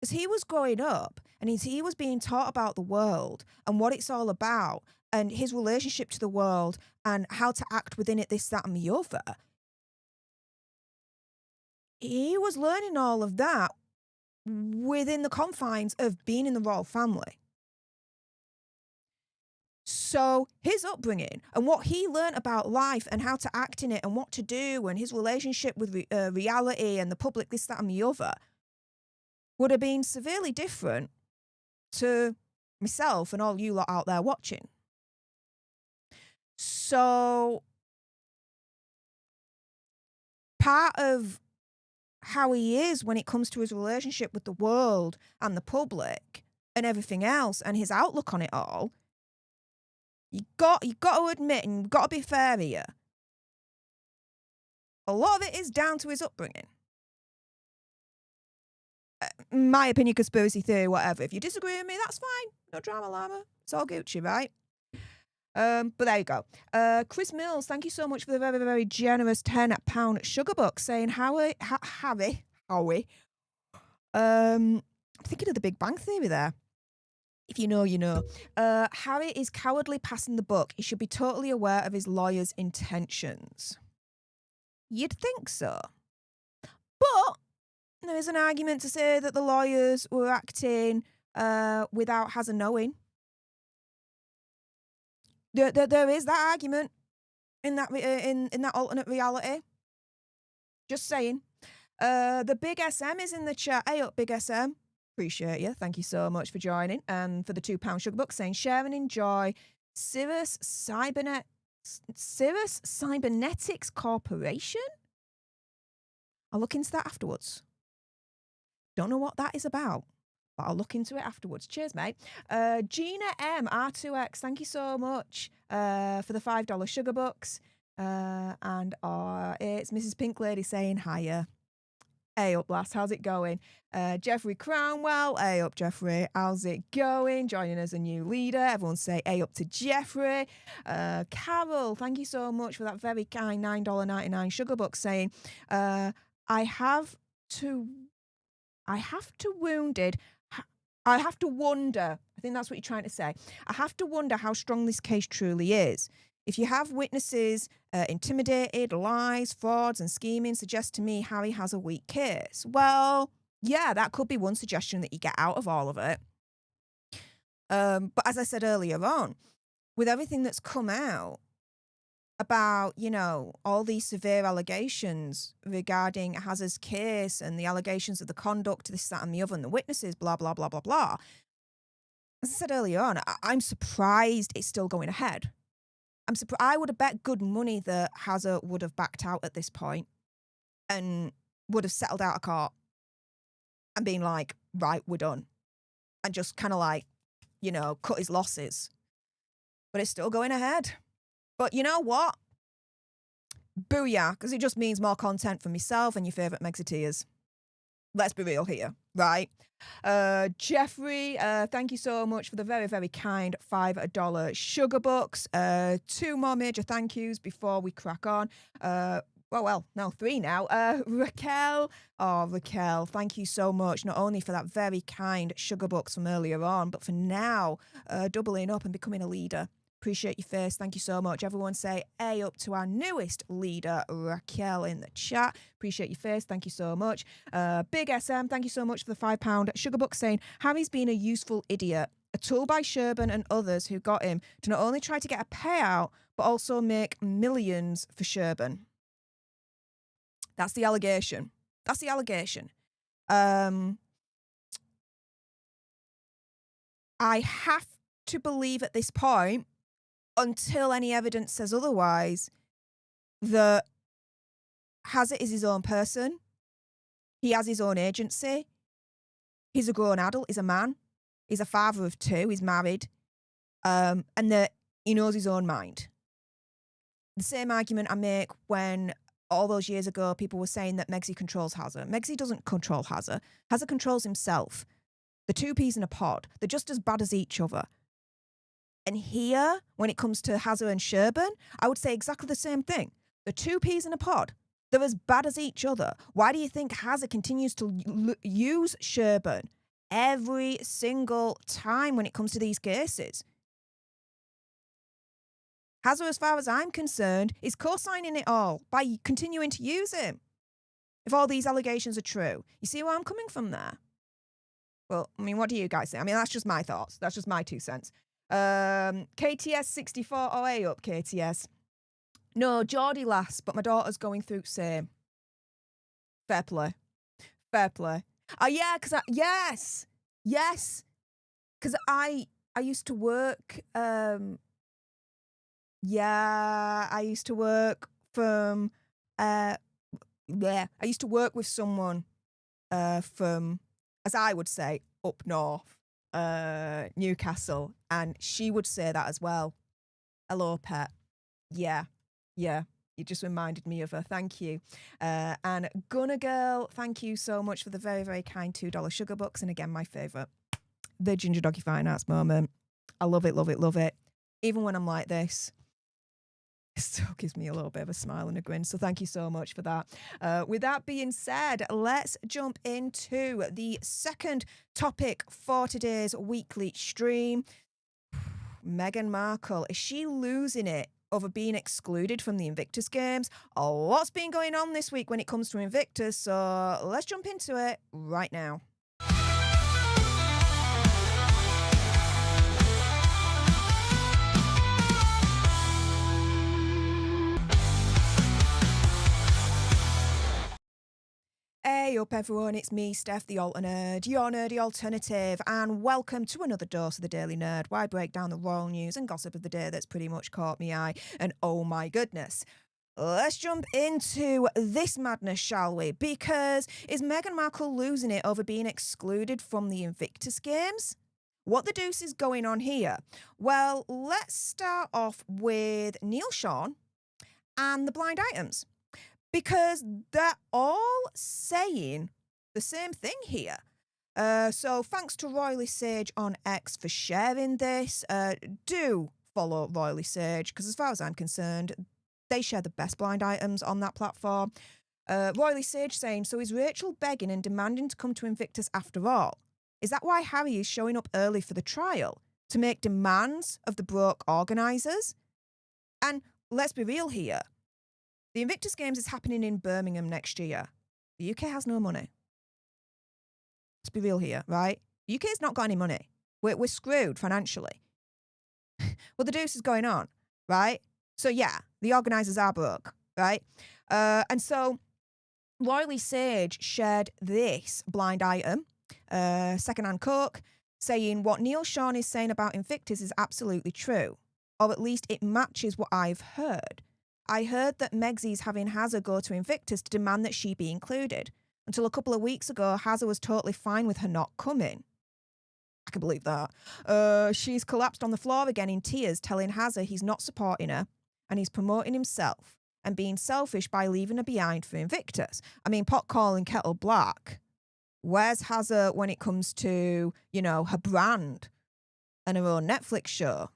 as he was growing up, and as he was being taught about the world and what it's all about, and his relationship to the world, and how to act within it, this, that, and the other, he was learning all of that within the confines of being in the royal family. So his upbringing and what he learned about life and how to act in it and what to do, and his relationship with reality and the public, this, that, and the other, would have been severely different to myself and all you lot out there watching. So part of how he is when it comes to his relationship with the world and the public and everything else, and his outlook on it all, you got to admit, and you've got to be fair here, a lot of it is down to his upbringing. My opinion, conspiracy theory, whatever. If you disagree with me, that's fine. No drama llama. It's all Gucci, right? But there you go. Chris Mills, thank you so much for the very, very generous £10 sugar buck saying, Howie. I'm thinking of the Big Bang Theory there. If you know, you know. Harry is cowardly passing the buck. He should be totally aware of his lawyer's intentions. You'd think so. But there is an argument to say that the lawyers were acting without Hazard knowing. There is that argument in that in that alternate reality. Just saying. The Big SM is in the chat. Hey up, Big SM. Appreciate you. Thank you so much for joining. And for the £2 sugar buck saying, share and enjoy Cirrus Cybernetics Corporation? I'll look into that afterwards. Don't know what that is about, but I'll look into it afterwards. Cheers, mate. Gina M, R2X, thank you so much for the $5 sugar bucks. And it's Mrs. Pink Lady saying hiya. Hey up, lass, how's it going? Jeffrey Crownwell, hey up, Jeffrey, how's it going? Joining as a new leader. Everyone say hey up to Jeffrey. Carol, thank you so much for that very kind $9.99 sugar buck saying, I have to wonder, I think that's what you're trying to say. I have to wonder how strong this case truly is. If you have witnesses intimidated, lies, frauds and scheming suggest to me Harry has a weak case. Well, yeah, that could be one suggestion that you get out of all of it. But as I said earlier on, with everything that's come out about, you know, all these severe allegations regarding Hazard's case and the allegations of the conduct, this, that and the other, and the witnesses, blah, blah, blah, blah, blah. As I said earlier on, I'm surprised it's still going ahead. I would have bet good money that Hazard would have backed out at this point and would have settled out of court and been like, right, we're done. And just kind of like, you know, cut his losses. But it's still going ahead. But you know what? Booyah, because it just means more content for myself and your favourite Mexiteers. Let's be real here, right? Jeffrey, thank you so much for the very, very kind $5 sugar bucks. 2 more major thank yous before we crack on. Well, no, 3 now. Raquel, Raquel, thank you so much, not only for that very kind sugar bucks from earlier on, but for now doubling up and becoming a leader. Appreciate your face. Thank you so much. Everyone say A up to our newest leader, Raquel, in the chat. Appreciate your face. Thank you so much. Big SM, thank you so much for the £5 sugar buck saying, Harry's been a useful idiot, a tool by Sherburn and others who got him to not only try to get a payout, but also make millions for Sherburn. That's the allegation. That's the allegation. I have to believe at this point, until any evidence says otherwise, that Hazard is his own person. He has his own agency. He's a grown adult. He's a man. He's a father of 2. He's married. And that he knows his own mind. The same argument I make when all those years ago people were saying that Megxie controls Hazard. Megxie doesn't control Hazard. Hazard controls himself. The 2 peas in a pod. They're just as bad as each other. And here, when it comes to Hazard and Sherburn, I would say exactly the same thing. The 2 peas in a pod, they're as bad as each other. Why do you think Hazard continues to use Sherburn every single time when it comes to these cases? Hazard, as far as I'm concerned, is co-signing it all by continuing to use him. If all these allegations are true. You see where I'm coming from there? Well, I mean, what do you guys think? I mean, that's just my thoughts. That's just my 2 cents. KTS 64 OA up, KTS. No, Geordie last, but my daughter's going through same. Fair play. Fair play. Oh yeah, because yes, because I used to work. I used to work from. I used to work with someone from, as I would say, up north. Newcastle, and she would say that as well. Hello, pet. Yeah, you just reminded me of her. Thank you. And Gunner Girl, thank you so much for the very, very kind $2 sugar bucks. And again, my favourite, the Ginger Doggy Fine Arts moment. I love it, love it, love it. even when I'm like this. It still gives me a little bit of a smile and a grin. So thank you so much for that. With that being said, let's jump into the second topic for today's weekly stream. Meghan Markle, is she losing it over being excluded from the Invictus Games? A lot's been going on this week when it comes to Invictus, so let's jump into it right now. Hey up everyone, it's me, Stef The Alter Nerd, your nerdy alternative, and welcome to another dose of the Daily Nerd, where I break down the royal news and gossip of the day that's pretty much caught me eye, and oh my goodness. Let's jump into this madness, shall we? Because is Meghan Markle losing it over being excluded from the Invictus Games? What the deuce is going on here? Well, let's start off with Neil Sean and the blind items, because they're all saying the same thing here. So thanks to Royally Sage on X for sharing this. Do follow Royally Sage, because as far as I'm concerned, they share the best blind items on that platform. Royally Sage saying, so is Rachel begging and demanding to come to Invictus after all? Is that why Harry is showing up early for the trial? To make demands of the broke organisers? And let's be real here. The Invictus Games is happening in Birmingham next year. The UK has no money. Let's be real here, right? The UK's not got any money. We're screwed financially. Well, the deuce is going on, right? So yeah, the organisers are broke, right? And so Royally Sage shared this blind item, secondhand Coke, saying what Neil Sean is saying about Invictus is absolutely true, or at least it matches what I've heard. I heard that Megsy's having Hazza go to Invictus to demand that she be included. Until a couple of weeks ago, Hazza was totally fine with her not coming. I can believe that. She's collapsed on the floor again in tears, telling Hazza he's not supporting her and he's promoting himself and being selfish by leaving her behind for Invictus. I mean, pot calling kettle black. Where's Hazza when it comes to, you know, her brand and her own Netflix show?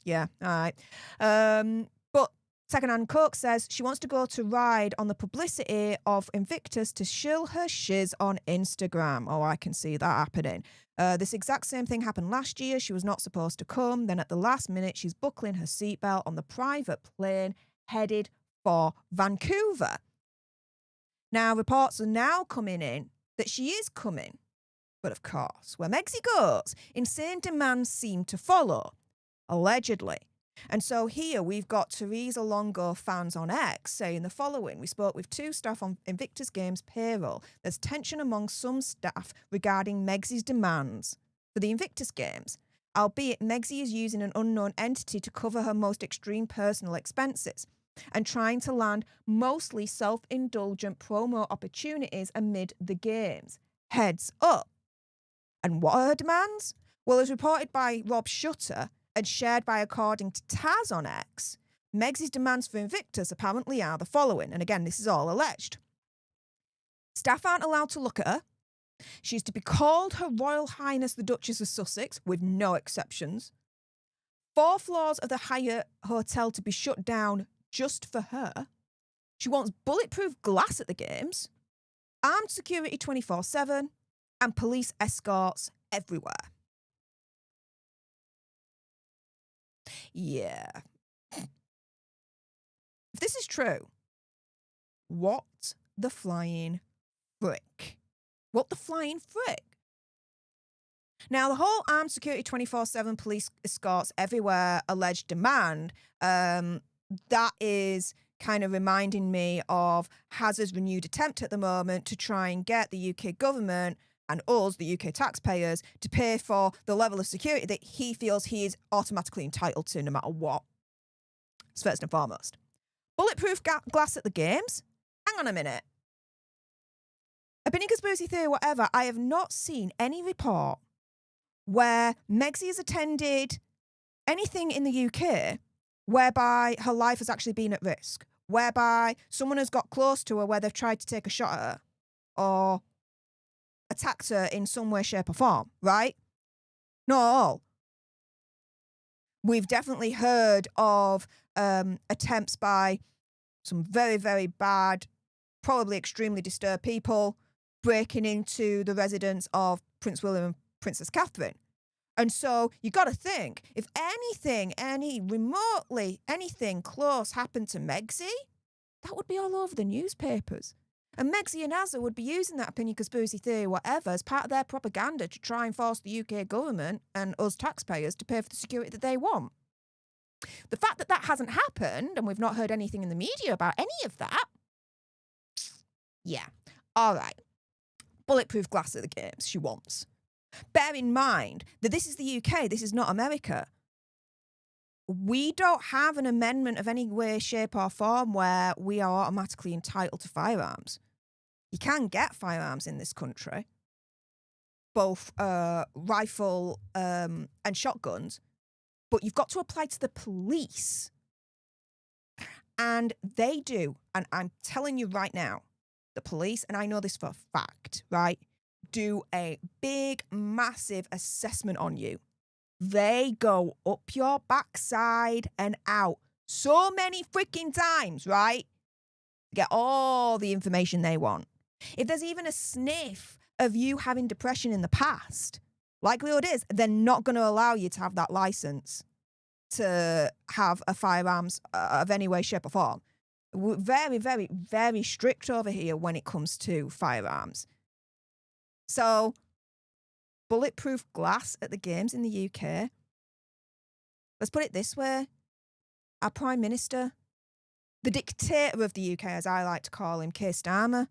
Yeah, all right. But Secondhand Coke says she wants to go to ride on the publicity of Invictus to shill her shiz on Instagram. Oh, I can see that happening. This exact same thing happened last year. She was not supposed to come. Then at the last minute, she's buckling her seatbelt on the private plane headed for Vancouver. Now, reports are now coming in that she is coming. But of course, where Megsy goes, insane demands seem to follow, allegedly. And so here we've got Teresa Longo fans on X saying the following. We spoke with two staff on Invictus Games payroll. There's tension among some staff regarding Megsy's demands for the Invictus Games, albeit Megsy is using an unknown entity to cover her most extreme personal expenses and trying to land mostly self-indulgent promo opportunities amid the games. Heads up. And what are her demands? Well, as reported by Rob Shutter and shared by according to Taz on X, Megsy's demands for Invictus apparently are the following. And again, this is all alleged. Staff aren't allowed to look at her. She's to be called Her Royal Highness the Duchess of Sussex, with no exceptions. 4 floors of the Hyatt Hotel to be shut down just for her. She wants bulletproof glass at the games, armed security 24/7, and police escorts everywhere. Yeah. If this is true, what the flying frick? What the flying frick? Now, the whole armed security 24/7 police escorts everywhere alleged demand, that is kind of reminding me of Hazza's renewed attempt at the moment to try and get the UK government and us, the UK taxpayers, to pay for the level of security that he feels he is automatically entitled to no matter what. It's first and foremost. Bulletproof glass at the games? Hang on a minute. Opinion, conspiracy theory, whatever, I have not seen any report where Megsy has attended anything in the UK whereby her life has actually been at risk, whereby someone has got close to her where they've tried to take a shot at her or attacked her in some way, shape or form, right? Not at all. We've definitely heard of attempts by some very, very bad, probably extremely disturbed people breaking into the residence of Prince William and Princess Catherine. And so you got to think, if anything, anything close happened to Megxie, that would be all over the newspapers. And Megxie and Azza would be using that opinion conspiracy theory, whatever, as part of their propaganda to try and force the UK government and us taxpayers to pay for the security that they want. The fact that that hasn't happened, and we've not heard anything in the media about any of that, yeah, all right. Bulletproof glass at the games, she wants. Bear in mind that this is the UK, this is not America. We don't have an amendment of any way, shape or form where we are automatically entitled to firearms. You can get firearms in this country, both rifle and shotguns, but you've got to apply to the police. And they do, and I'm telling you right now, the police, and I know this for a fact, right, do a big, massive assessment on you. They go up your backside and out so many freaking times, right? Get all the information they want. If there's even a sniff of you having depression in the past, likelihood is they're not going to allow you to have that license to have a firearms of any way, shape or form. We're very, very, very strict over here when it comes to firearms. So, bulletproof glass at the games in the UK. Let's put it this way. Our Prime Minister, the dictator of the UK, as I like to call him, Keir Starmer,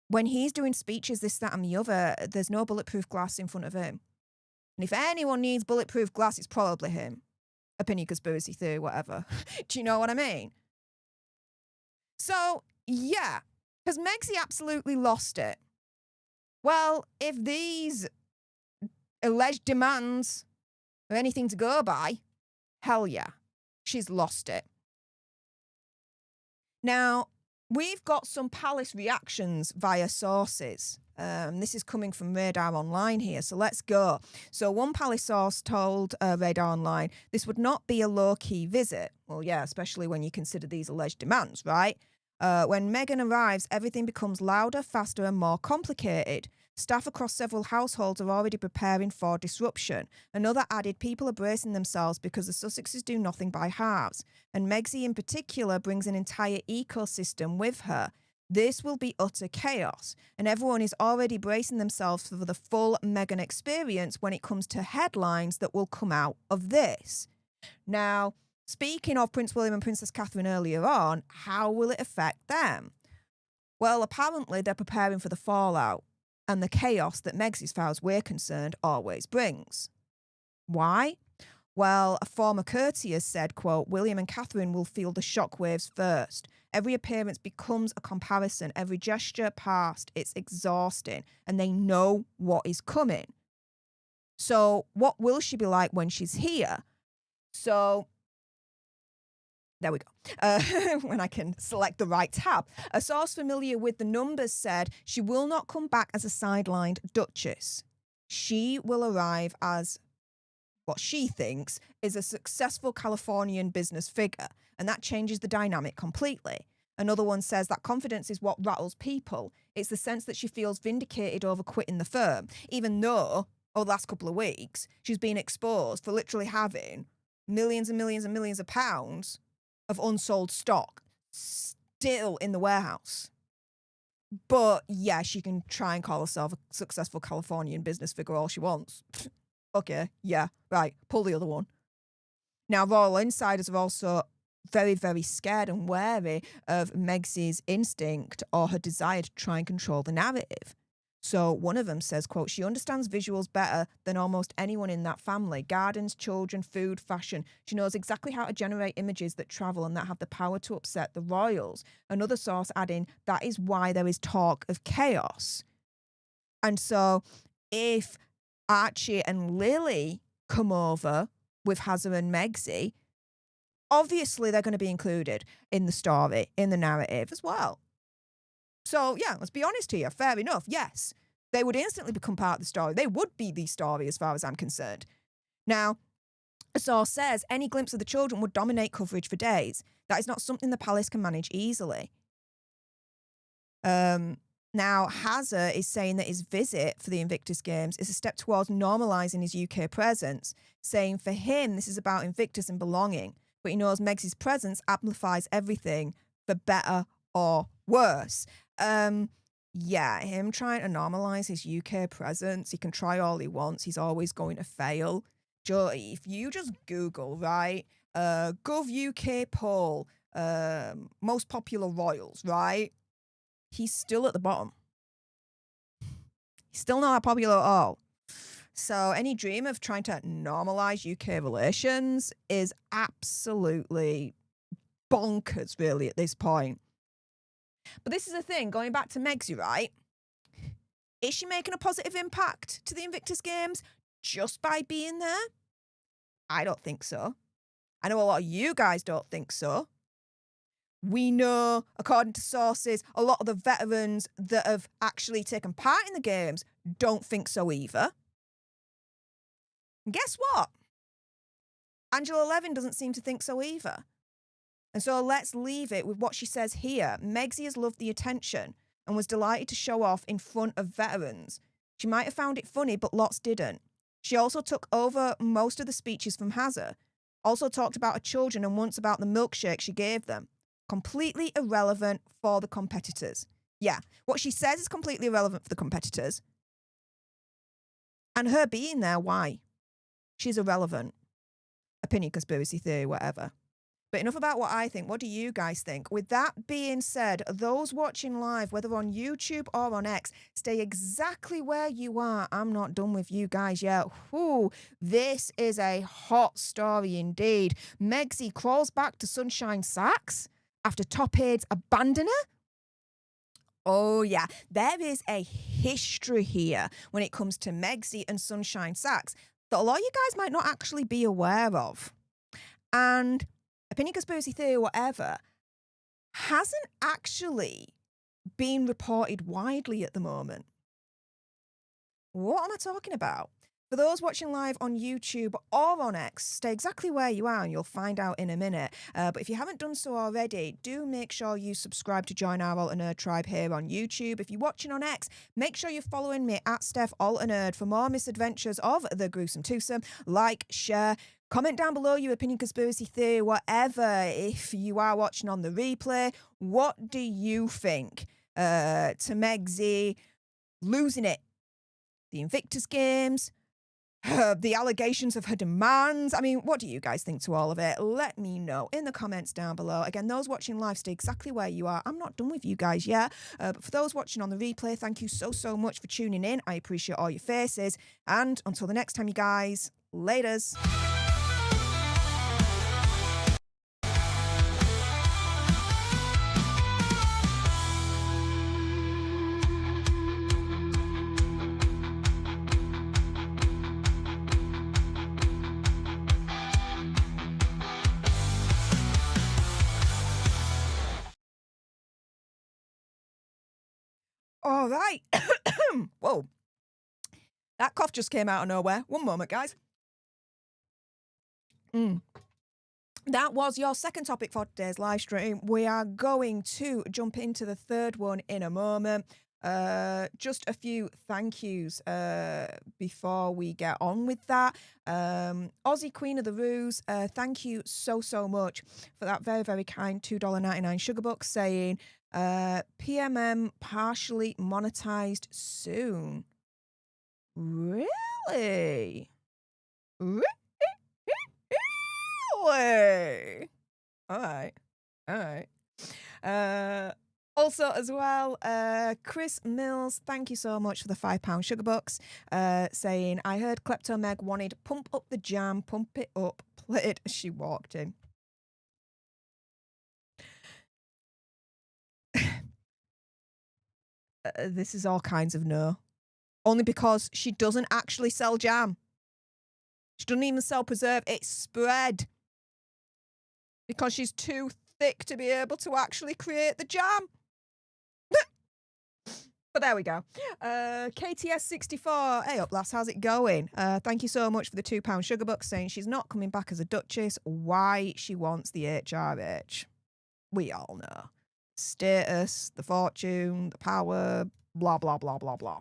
when he's doing speeches, this, that and the other, there's no bulletproof glass in front of him. And if anyone needs bulletproof glass, it's probably him. Opinion, conspiracy theory, whatever. Do you know what I mean? So, yeah, has Megxie absolutely lost it? Well, if these alleged demands are anything to go by, hell yeah, she's lost it. Now, we've got some palace reactions via sources. This is coming from Radar Online here, so let's go. So one palace source told Radar Online this would not be a low-key visit. Well, yeah, especially when you consider these alleged demands, right? When Meghan arrives, everything becomes louder, faster and more complicated. Staff across several households are already preparing for disruption. Another added, people are bracing themselves because the Sussexes do nothing by halves. And Megxie in particular brings an entire ecosystem with her. This will be utter chaos. And everyone is already bracing themselves for the full Meghan experience when it comes to headlines that will come out of this. Now, speaking of Prince William and Princess Catherine earlier on, how will it affect them? Well, apparently they're preparing for the fallout and the chaos that Megxie, as far as we're concerned, always brings. Why? Well, a former courtier said, quote, William and Catherine will feel the shockwaves first. Every appearance becomes a comparison. Every gesture passed, it's exhausting. And they know what is coming. So what will she be like when she's here? So there we go. When I can select the right tab. A source familiar with the numbers said she will not come back as a sidelined duchess. She will arrive as what she thinks is a successful Californian business figure, and that changes the dynamic completely. Another one says that confidence is what rattles people. It's the sense that she feels vindicated over quitting the firm, even though, over the last couple of weeks, she's been exposed for literally having millions and millions and millions of pounds of unsold stock still in the warehouse. But yeah, she can try and call herself a successful Californian business figure all she wants. Okay, yeah, right, pull the other one. Now, royal insiders are also very, very scared and wary of Megxie's instinct or her desire to try and control the narrative. So one of them says, quote, she understands visuals better than almost anyone in that family. Gardens, children, food, fashion. She knows exactly how to generate images that travel and that have the power to upset the royals. Another source adding, that is why there is talk of chaos. And so if Archie and Lily come over with Hazza and Megxie, obviously they're going to be included in the story, in the narrative as well. So, yeah, let's be honest here. Fair enough. Yes, they would instantly become part of the story. They would be the story as far as I'm concerned. Now, A source says any glimpse of the children would dominate coverage for days. That is not something the palace can manage easily. Now, Hazard is saying that his visit for the Invictus Games is a step towards normalising his UK presence, saying for him this is about Invictus and belonging, but he knows Meg's presence amplifies everything, for better or worse. Yeah, him trying to normalise his UK presence, he can try all he wants, he's always going to fail. If you just Google, right, Gov UK poll, most popular royals, right? He's still at the bottom. He's still not popular at all. So any dream of trying to normalise UK relations is absolutely bonkers, really, at this point. But this is the thing, going back to Megsy, right? Is she making a positive impact to the Invictus Games just by being there? I don't think so. I know a lot of you guys don't think so. We know, according to sources, a lot of the veterans that have actually taken part in the games don't think so either. And guess what? Angela Levin doesn't seem to think so either. And so let's leave it with what she says here. Megsy has loved the attention and was delighted to show off in front of veterans. She might have found it funny, but lots didn't. She also took over most of the speeches from Hazard. Also talked about her children and once about the milkshake she gave them. Completely irrelevant for the competitors. Yeah, what she says is completely irrelevant for the competitors. And her being there, why? She's irrelevant. Opinion, conspiracy theory, whatever. But enough about what I think. What do you guys think? With that being said, those watching live, whether on YouTube or on X, stay exactly where you are. I'm not done with you guys yet. Whew, this is a hot story indeed. Megsy crawls back to Sunshine Sacks after top aides abandon her. Oh, yeah. There is a history here when it comes to Megsy and Sunshine Sacks that a lot of you guys might not actually be aware of. And opinion, conspiracy theory, whatever, hasn't actually been reported widely at the moment. What am I talking about? For those watching live on YouTube or on X, stay exactly where you are and you'll find out in a minute. But if you haven't done so already, do make sure you subscribe to join our Alter Nerd tribe here on YouTube. If you're watching on X, make sure you're following me at Stef Alter Nerd for more misadventures of the gruesome twosome. Like, share, comment down below your opinion, conspiracy theory, whatever. If you are watching on the replay, what do you think? To Megsy losing it, the Invictus Games, the allegations of her demands. I mean, what do you guys think to all of it? Let me know in the comments down below. Again, those watching live, stay exactly where you are. I'm not done with you guys yet. But for those watching on the replay, thank you so much for tuning in. I appreciate all your faces. And until the next time, you guys, laters. All right. Whoa. That cough just came out of nowhere. One moment, guys. That was your second topic for today's live stream. We are going to jump into the third one in a moment. Just a few thank yous before we get on with that. Aussie Queen of the Ruse, thank you so much for that very kind $2.99 sugar buck saying PMM partially monetized soon. Really? Really? All right. Also, as well, Chris Mills, thank you so much for the £5 sugar bucks, saying, I heard Klepto Meg wanted pump up the jam, pump it up, played as she walked in. This is all kinds of no. Only because she doesn't actually sell jam. She doesn't even sell preserve. It's spread. Because she's too thick to be able to actually create the jam. But there we go. KTS64, hey up lass, how's it going? Thank you so much for the £2 sugar bucks, saying she's not coming back as a duchess. Why she wants the HRH. We all know. Status, the fortune, the power, blah, blah, blah, blah, blah.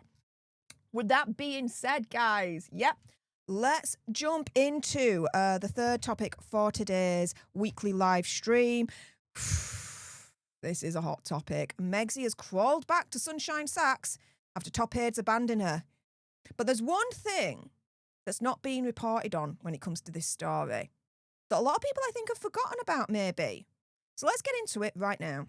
With that being said, guys, yep, let's jump into the third topic for today's weekly live stream. This is a hot topic. Megxie has crawled back to Sunshine Sacks after top aides abandon her. But there's one thing that's not being reported on when it comes to this story that a lot of people, I think, have forgotten about, maybe. So let's get into it right now.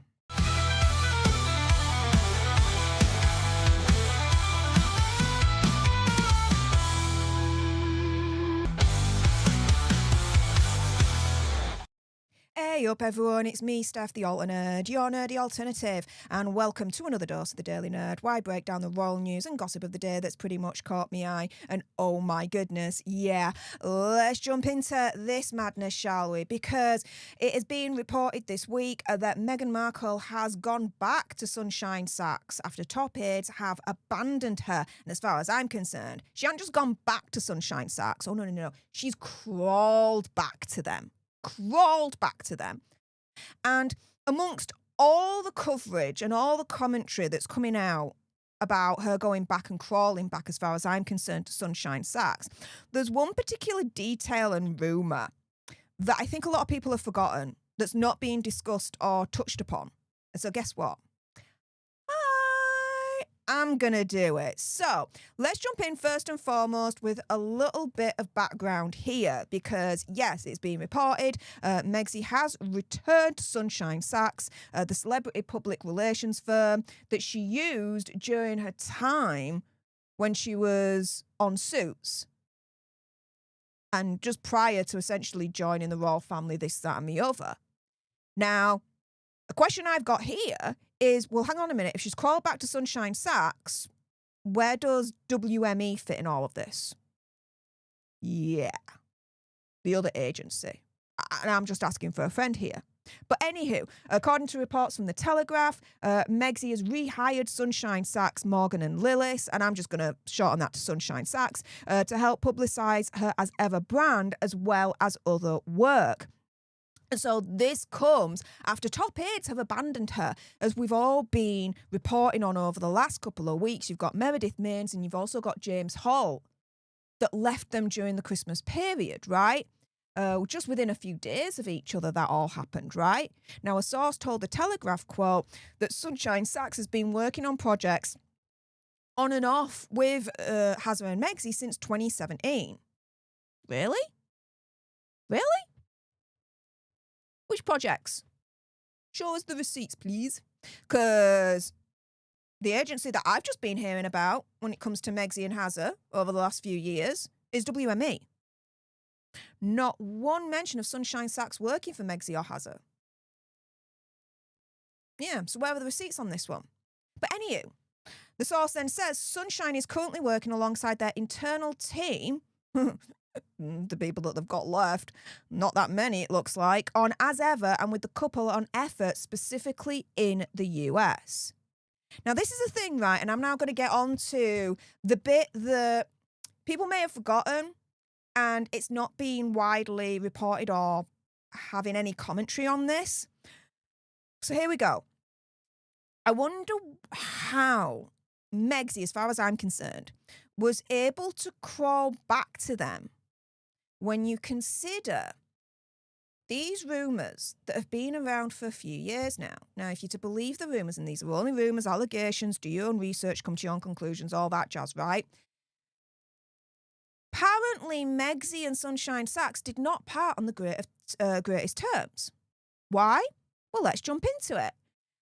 Hey up everyone, it's me, Stef The Alter Nerd, your nerdy alternative, and welcome to another dose of the Daily Nerd, where I break down the royal news and gossip of the day that's pretty much caught me eye. And oh my goodness, yeah, let's jump into this madness, shall we? Because it is being reported this week that Meghan Markle has gone back to Sunshine Sacks after top aides have abandoned her. And as far as I'm concerned, she hasn't just gone back to Sunshine Sacks. Oh, no. She's crawled back to them. And amongst all the coverage and all the commentary that's coming out about her going back and crawling back, as far as I'm concerned, to Sunshine Sacks, there's one particular detail and rumour that I think a lot of people have forgotten that's not being discussed or touched upon. And so guess what? I'm going to do it. So let's jump in first and foremost with a little bit of background here, because yes, it's being reported. Megxie has returned to Sunshine Sacks, the celebrity public relations firm that she used during her time when she was on Suits. And just prior to essentially joining the royal family, this, that and the other. Now, a question I've got here is, well, hang on a minute. If she's crawled back to Sunshine Sacks, where does WME fit in all of this? Yeah, the other agency. And I'm just asking for a friend here. But anywho, according to reports from The Telegraph, Megxie has rehired Sunshine Sacks, Morgan and Lillis, and I'm just going to shorten that to Sunshine Sacks, to help publicise her as ever brand as well as other work. And so this comes after top aides have abandoned her, as we've all been reporting on over the last couple of weeks. You've got Meredith Mains and you've also got James Hall that left them during the Christmas period, right? Just within a few days of each other, that all happened, right? Now, a source told The Telegraph, quote, that Sunshine Sacks has been working on projects on and off with Harry and Megxie since 2017. Really? Which projects? Show us the receipts, please. Because the agency that I've just been hearing about when it comes to Megxie and Hazza over the last few years is WME. Not one mention of Sunshine Sacks working for Megxie or Hazza. Yeah, so where are the receipts on this one? But anywho, the source then says Sunshine is currently working alongside their internal team the people that they've got left, not that many it looks like, on As Ever and with the couple on effort specifically in the US. Now this is a thing, right, and I'm now going to get on to the bit that people may have forgotten and it's not being widely reported or having any commentary on this. So here we go. I wonder how Megxie, as far as I'm concerned, was able to crawl back to them when you consider these rumours that have been around for a few years now. Now, if you're to believe the rumours, and these are only rumours, allegations, do your own research, come to your own conclusions, all that jazz, right? Apparently, Megxie and Sunshine Sacks did not part on the greatest terms. Why? Well, let's jump into it.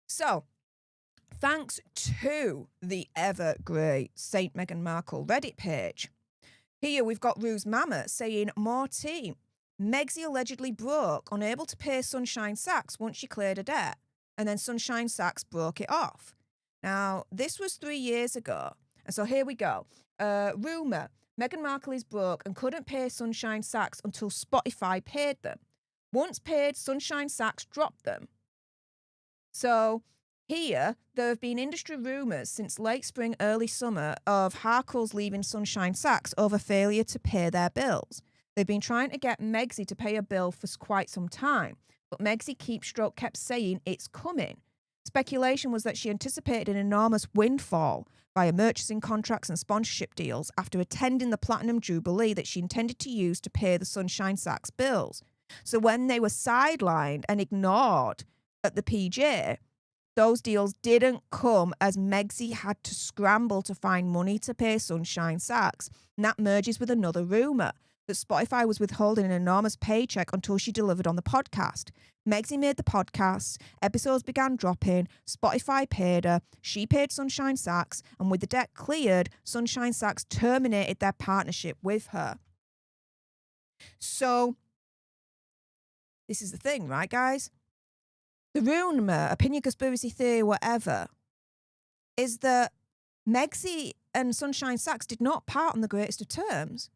So, thanks to the ever great Saint Meghan Markle Reddit page, here we've got Rue's Mama saying, more tea. Megxie allegedly broke, unable to pay Sunshine Sacks once she cleared a debt, and then Sunshine Sacks broke it off. Now, this was 3 years ago, and so here we go. Rumour, Meghan Markle is broke and couldn't pay Sunshine Sacks until Spotify paid them. Once paid, Sunshine Sacks dropped them. So Here, there have been industry rumours since late spring, early summer of Harkles leaving Sunshine Sacks over failure to pay their bills. They've been trying to get Megsy to pay a bill for quite some time, but Megsy kept saying it's coming. Speculation was that she anticipated an enormous windfall via merchandising contracts and sponsorship deals after attending the Platinum Jubilee that she intended to use to pay the Sunshine Sacks bills. So when they were sidelined and ignored at the PJ, those deals didn't come as Megsy had to scramble to find money to pay Sunshine Sacks. And that merges with another rumour that Spotify was withholding an enormous paycheck until she delivered on the podcast. Megsy made the podcast, episodes began dropping, Spotify paid her, she paid Sunshine Sacks, and with the debt cleared, Sunshine Sacks terminated their partnership with her. So, this is the thing, right, guys? The rumour, opinion, conspiracy theory, whatever, is that Megsy and Sunshine Sacks did not part on the greatest of terms.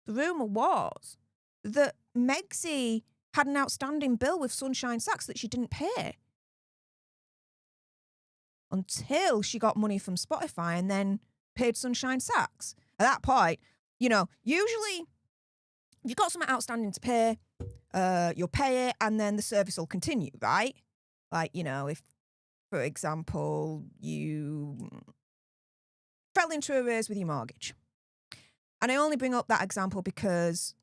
The rumour was that Megsy had an outstanding bill with Sunshine Sacks that she didn't pay until she got money from Spotify and then paid Sunshine Sacks. At that point, usually if you've got something outstanding to pay, you'll pay it and then the service will continue, right? Like, if, for example, you fell into arrears with your mortgage. And I only bring up that example because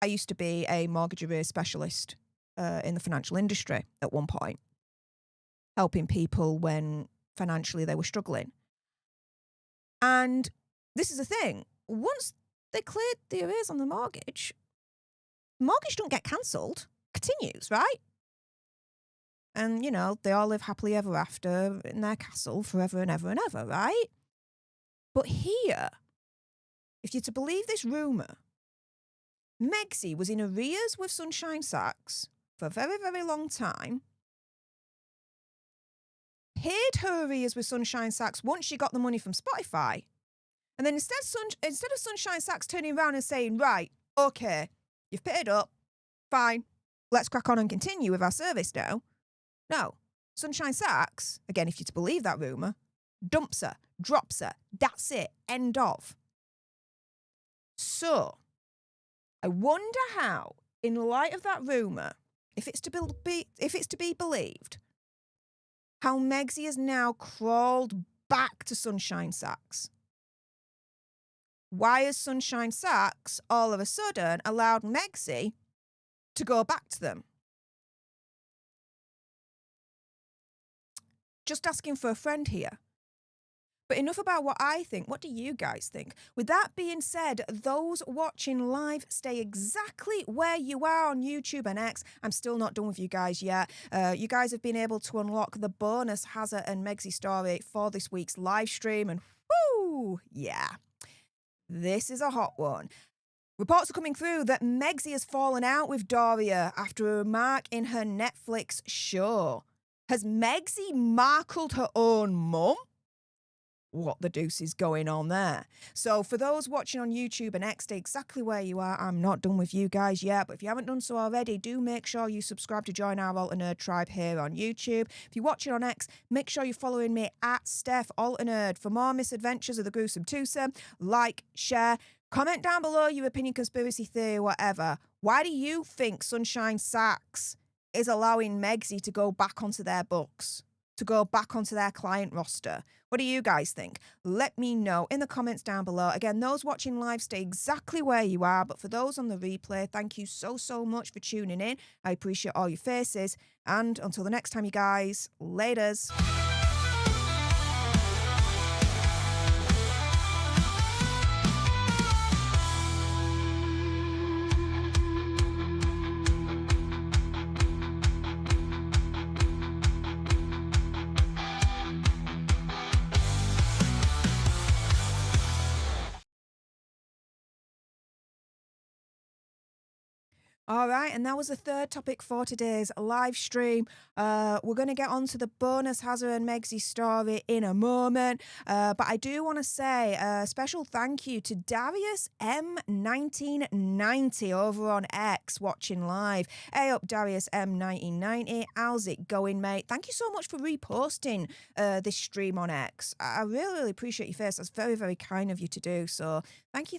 I used to be a mortgage arrears specialist in the financial industry at one point, helping people when financially they were struggling. And this is the thing. Once they cleared the arrears on the mortgage don't get cancelled, continues, right? And, they all live happily ever after in their castle forever and ever and ever, right? But here, if you're to believe this rumour, Megsy was in arrears with Sunshine Sacks for a very, very long time, paid her arrears with Sunshine Sacks once she got the money from Spotify, and then instead of Sunshine Sacks turning around and saying, right, okay, you've paid up, fine, let's crack on and continue with our service now. No, Sunshine Sacks, again, if you're to believe that rumour, dumps her, drops her, that's it, end of. So, I wonder how, in light of that rumour, if it's to be believed, how Megsy has now crawled back to Sunshine Sacks. Why has Sunshine Sacks all of a sudden allowed Megsy to go back to them? Just asking for a friend here. But enough about what I think. What do you guys think? With that being said, those watching live, stay exactly where you are on YouTube and X. I'm still not done with you guys yet. You guys have been able to unlock the bonus Hazza and Megsy story for this week's live stream. And whoo, yeah, this is a hot one. Reports are coming through that Megsy has fallen out with Doria after a remark in her Netflix show. Has Megsy Markled her own mum? What the deuce is going on there? So for those watching on YouTube and X, stay exactly where you are. I'm not done with you guys yet, but if you haven't done so already, do make sure you subscribe to join our Alter Nerd tribe here on YouTube. If you're watching on X, make sure you're following me at Stef Alter Nerd for more misadventures of the gruesome twosome. Like, share, comment down below your opinion, conspiracy theory, whatever. Why do you think Sunshine Sacks is allowing Megsy to go back onto their books, to go back onto their client roster? What do you guys think? Let me know in the comments down below. Again, those watching live, stay exactly where you are. But for those on the replay, thank you so, so much for tuning in. I appreciate all your faces. And until the next time, you guys, laters. All right, and that was the third topic for today's live stream. We're going to get on to the bonus Hazza and Megzy story in a moment, but I do want to say a special thank you to Darius M1990 over on X watching live. Hey up, Darius M1990. How's it going, mate? Thank you so much for reposting this stream on X. I really, really appreciate your face. That's very, very kind of you to do. So thank you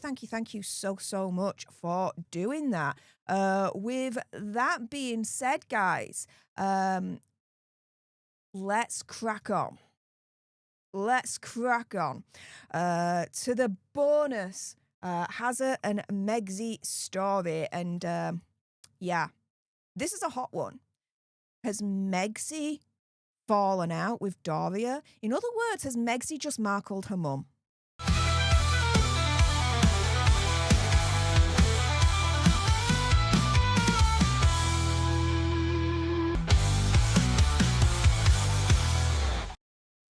so much for doing that. With that being said, guys, let's crack on. Let's crack on to the bonus Hazza and Megzy story. And yeah, this is a hot one. Has Megzy fallen out with Doria? In other words, has Megzy just Markled her mum?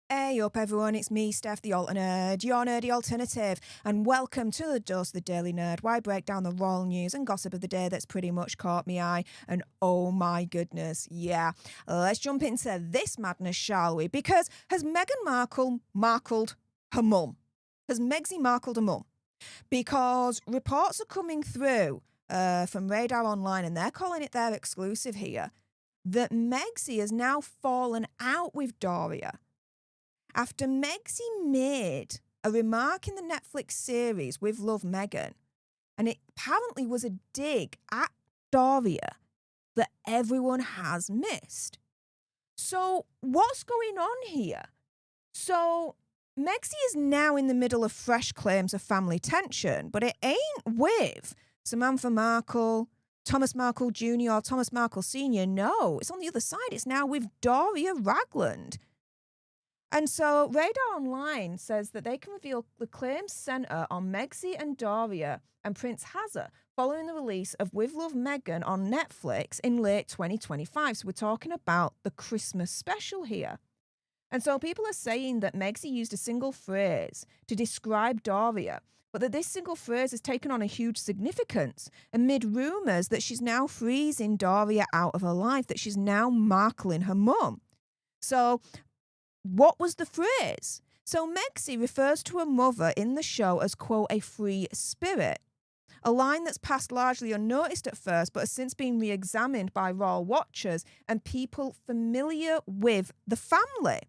Hey up everyone, it's me, Stef The Alter Nerd, your nerdy alternative, and welcome to the Dose of the Daily Nerd, where I break down the royal news and gossip of the day that's pretty much caught me eye, and oh my goodness, yeah. Let's jump into this madness, shall we? Because has Meghan Markle markled her mum? Has Megzy markled her mum? Because reports are coming through from Radar Online, and they're calling it their exclusive here, that Megzy has now fallen out with Doria. After Megzy made a remark in the Netflix series With Love Meghan, and it apparently was a dig at Doria that everyone has missed. So what's going on here? So Megzy is now in the middle of fresh claims of family tension, but it ain't with Samantha Markle, Thomas Markle Jr. or Thomas Markle Sr. No, it's on the other side. It's now with Doria Ragland. And so Radar Online says that they can reveal the claims centre on Megzy and Doria and Prince Hazza following the release of With Love Meghan on Netflix in late 2025. So we're talking about the Christmas special here. And so people are saying that Megzy used a single phrase to describe Doria, but that this single phrase has taken on a huge significance amid rumours that she's now freezing Doria out of her life, that she's now markling her mum. So what was the phrase? So Megzy refers to her mother in the show as, quote, a free spirit, a line that's passed largely unnoticed at first, but has since been re-examined by royal watchers and people familiar with the family.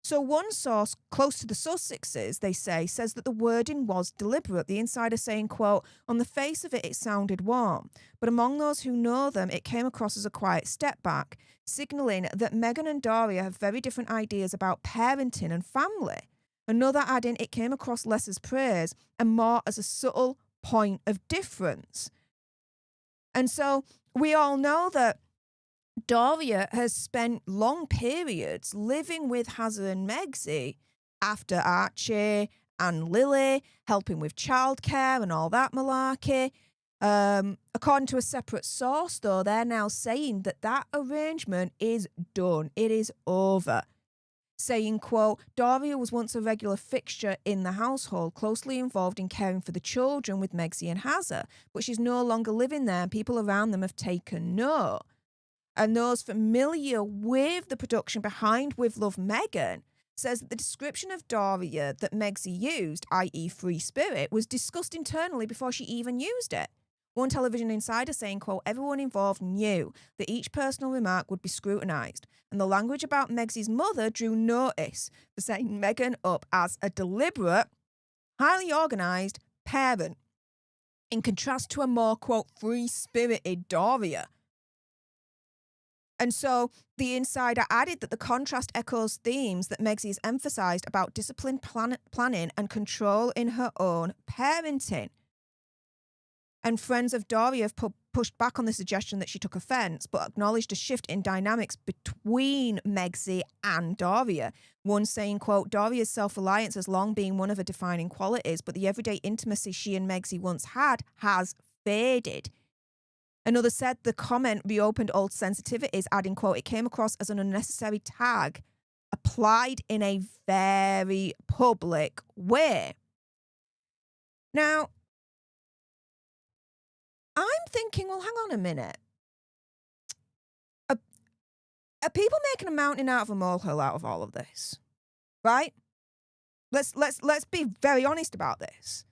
So one source close to the Sussexes, they say, says that the wording was deliberate. The insider saying, quote, on the face of it, it sounded warm, but among those who know them, it came across as a quiet step back, signalling that Meghan and Doria have very different ideas about parenting and family. Another adding it came across less as praise and more as a subtle point of difference. And so we all know that Doria has spent long periods living with Hazza and Megzy after Archie and Lily, helping with childcare and all that malarkey. According to a separate source, though, they're now saying that that arrangement is done. It is over. Saying, quote, Doria was once a regular fixture in the household, closely involved in caring for the children with Megzy and Hazza, but she's no longer living there and people around them have taken note. And those familiar with the production behind With Love Meghan says that the description of Doria that Megzy used, i.e. free spirit, was discussed internally before she even used it. One television insider saying, quote, everyone involved knew that each personal remark would be scrutinised, and the language about Megzy's mother drew notice for setting Meghan up as a deliberate, highly organised parent, in contrast to a more, quote, free-spirited Doria. And so the insider added that the contrast echoes themes that Megzy has emphasised about disciplined planning and control in her own parenting. And friends of Doria have pushed back on the suggestion that she took offence, but acknowledged a shift in dynamics between Megzy and Doria. One saying, quote, Doria's self-reliance has long been one of her defining qualities, but the everyday intimacy she and Megzy once had has faded. Another said the comment reopened old sensitivities, adding, quote, it came across as an unnecessary tag applied in a very public way. Now, I'm thinking, well, hang on a minute. Are people making a mountain out of a molehill out of all of this? Right? Let's be very honest about this.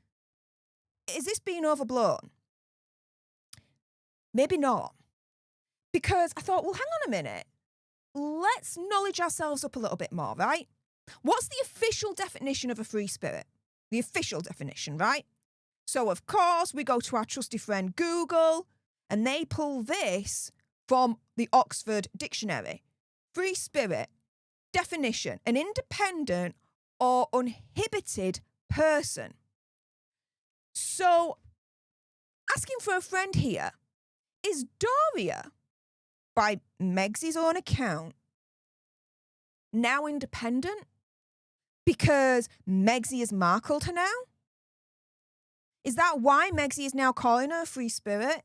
Is this being overblown? Maybe not. Because I thought, well, hang on a minute. Let's knowledge ourselves up a little bit more, right? What's the official definition of a free spirit? The official definition, right? So, of course, we go to our trusty friend Google, and they pull this from the Oxford Dictionary. Free spirit, definition, an independent or uninhibited person. So, asking for a friend here, is Doria, by Megsy's own account, now independent? Because Megsy has Markled her now? Is that why Megsy is now calling her a free spirit?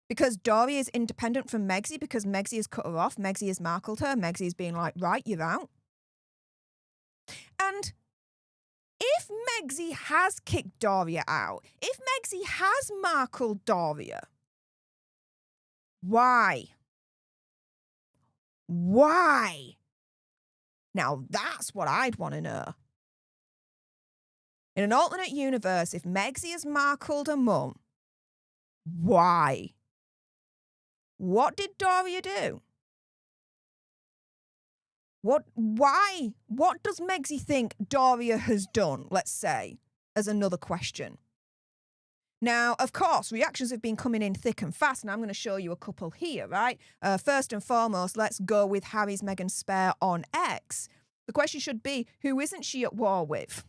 Because Doria is independent from Megsy because Megsy has cut her off, Megsy has Markled her, Megsy is being like, right, you're out. And if Megsy has kicked Doria out, if Megsy has Markled Doria, why? Why? Now that's what I'd want to know. In an alternate universe, if Megsy has Markled her mum, why? What did Doria do? Why? What does Megsy think Doria has done, let's say, as another question? Now, of course, reactions have been coming in thick and fast, and I'm going to show you a couple here, right? First and foremost, let's go with Harry's Meghan Spare on X. The question should be, who isn't she at war with?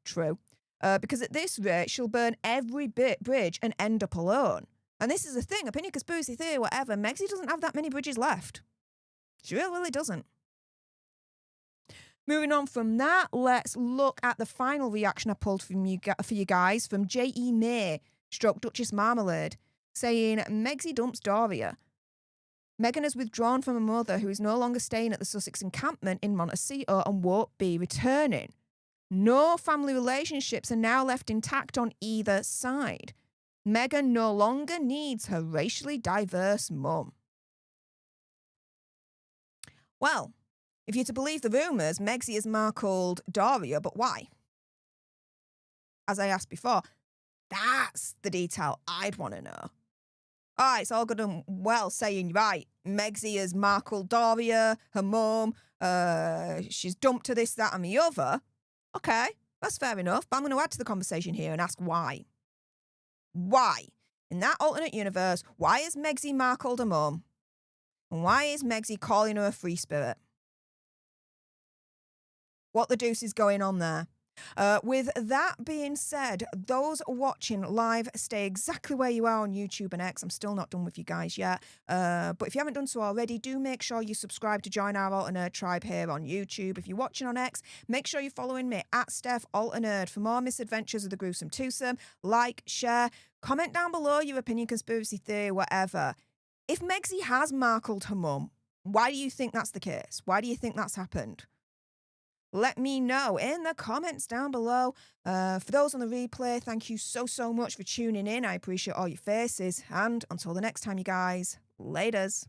True. Because at this rate, she'll burn every bridge and end up alone. And this is the thing, opinion, conspiracy theory, whatever, Megsy doesn't have that many bridges left. She really doesn't. Moving on from that, let's look at the final reaction I pulled from for you guys from J.E. May, stroke Duchess Marmalade, saying, Megsy dumps Doria. Meghan has withdrawn from her mother, who is no longer staying at the Sussex encampment in Montecito and won't be returning. No family relationships are now left intact on either side. Meghan no longer needs her racially diverse mum. Well, if you're to believe the rumours, Megsy has Markled Doria, but why? As I asked before, that's the detail I'd want to know. All right, it's all good and well saying, right, Megsy has Markled Doria, her mum, she's dumped her this, that and the other. Okay, that's fair enough, but I'm going to add to the conversation here and ask why. Why? In that alternate universe, why has Megsy Markled her mum? And why is Megsy calling her a free spirit? What the deuce is going on there? With that being said, those watching live, stay exactly where you are on YouTube and X. I'm still not done with you guys yet. But if you haven't done so already, do make sure you subscribe to join our Alter Nerd tribe here on YouTube. If you're watching on X, make sure you're following me at Stef Alter Nerd for more misadventures of the gruesome twosome. Like, share, comment down below your opinion, conspiracy theory, whatever. If Megsy has Markled her mum, why do you think that's the case? Why do you think that's happened? Let me know in the comments down below. For those on the replay, thank you so much for tuning in. I appreciate all your faces. And until the next time, you guys, laters.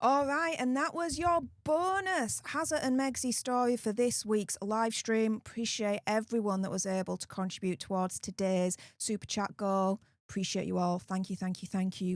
All right, and that was your bonus Hazard and Megsy story for this week's live stream. Appreciate everyone that was able to contribute towards today's super chat goal. Appreciate you all. Thank you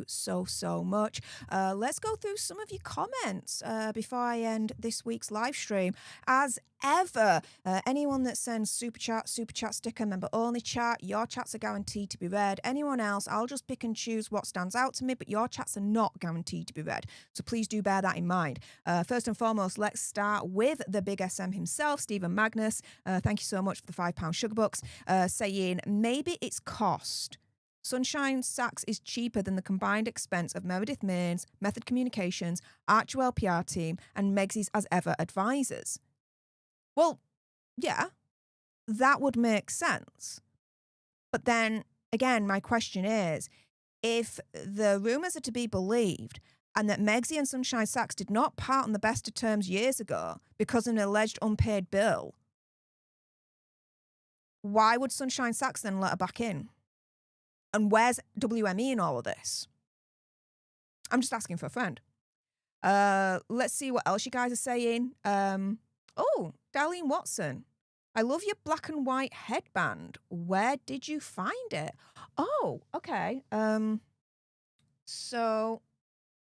so much. Let's go through some of your comments before I end this week's live stream. As ever, anyone that sends super chat sticker, member only chat, your chats are guaranteed to be read. Anyone else, I'll just pick and choose what stands out to me, but your chats are not guaranteed to be read. So please do bear that in mind. First and foremost, let's start with the big SM himself, Stephen Magnus. Thank you so much for the £5 sugar bucks, saying maybe it's cost. Sunshine Sachs is cheaper than the combined expense of Meredith Mains, Method Communications, Archwell PR team, and Megsy's as ever advisors. Well, yeah, that would make sense. But then, again, my question is, if the rumours are to be believed and that Megsy and Sunshine Sachs did not part on the best of terms years ago because of an alleged unpaid bill, why would Sunshine Sachs then let her back in? And where's WME in all of this? I'm just asking for a friend. Let's see what else you guys are saying. Oh, Darlene Watson. I love your black and white headband. Where did you find it? Oh, okay. So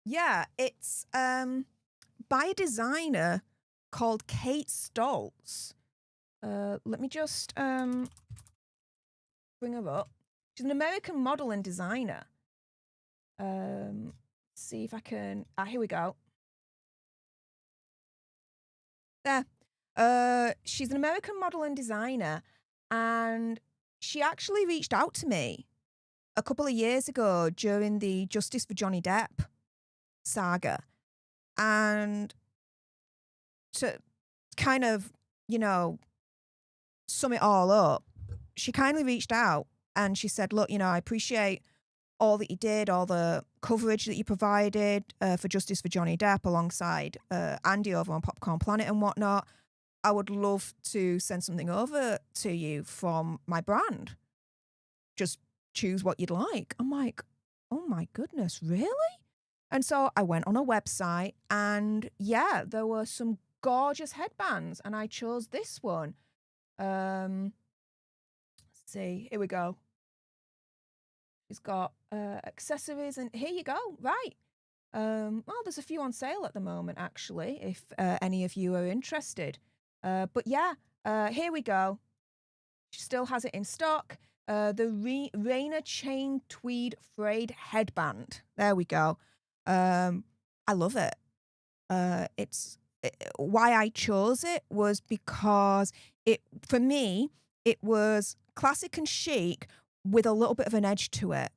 yeah, it's by a designer called Kate Stoltz. Let me just bring her up. She's an American model and designer. See if I can. Here we go. There. She's an American model and designer, and she actually reached out to me a couple of years ago during the Justice for Johnny Depp saga, and to kind of, sum it all up, she kindly reached out and she said, look, I appreciate all that you did, all the coverage that you provided for Justice for Johnny Depp alongside Andy over on Popcorn Planet and whatnot. I would love to send something over to you from my brand. Just choose what you'd like. I'm like, oh my goodness, really? And so I went on a website and yeah, there were some gorgeous headbands and I chose this one. Let's see, here we go. It's got accessories and here you go, right. Well, there's a few on sale at the moment, actually, if any of you are interested. But yeah, here we go. She still has it in stock. The Rainer Chain Tweed Frayed Headband. There we go. I love it. Why I chose it was because for me, it was classic and chic with a little bit of an edge to it.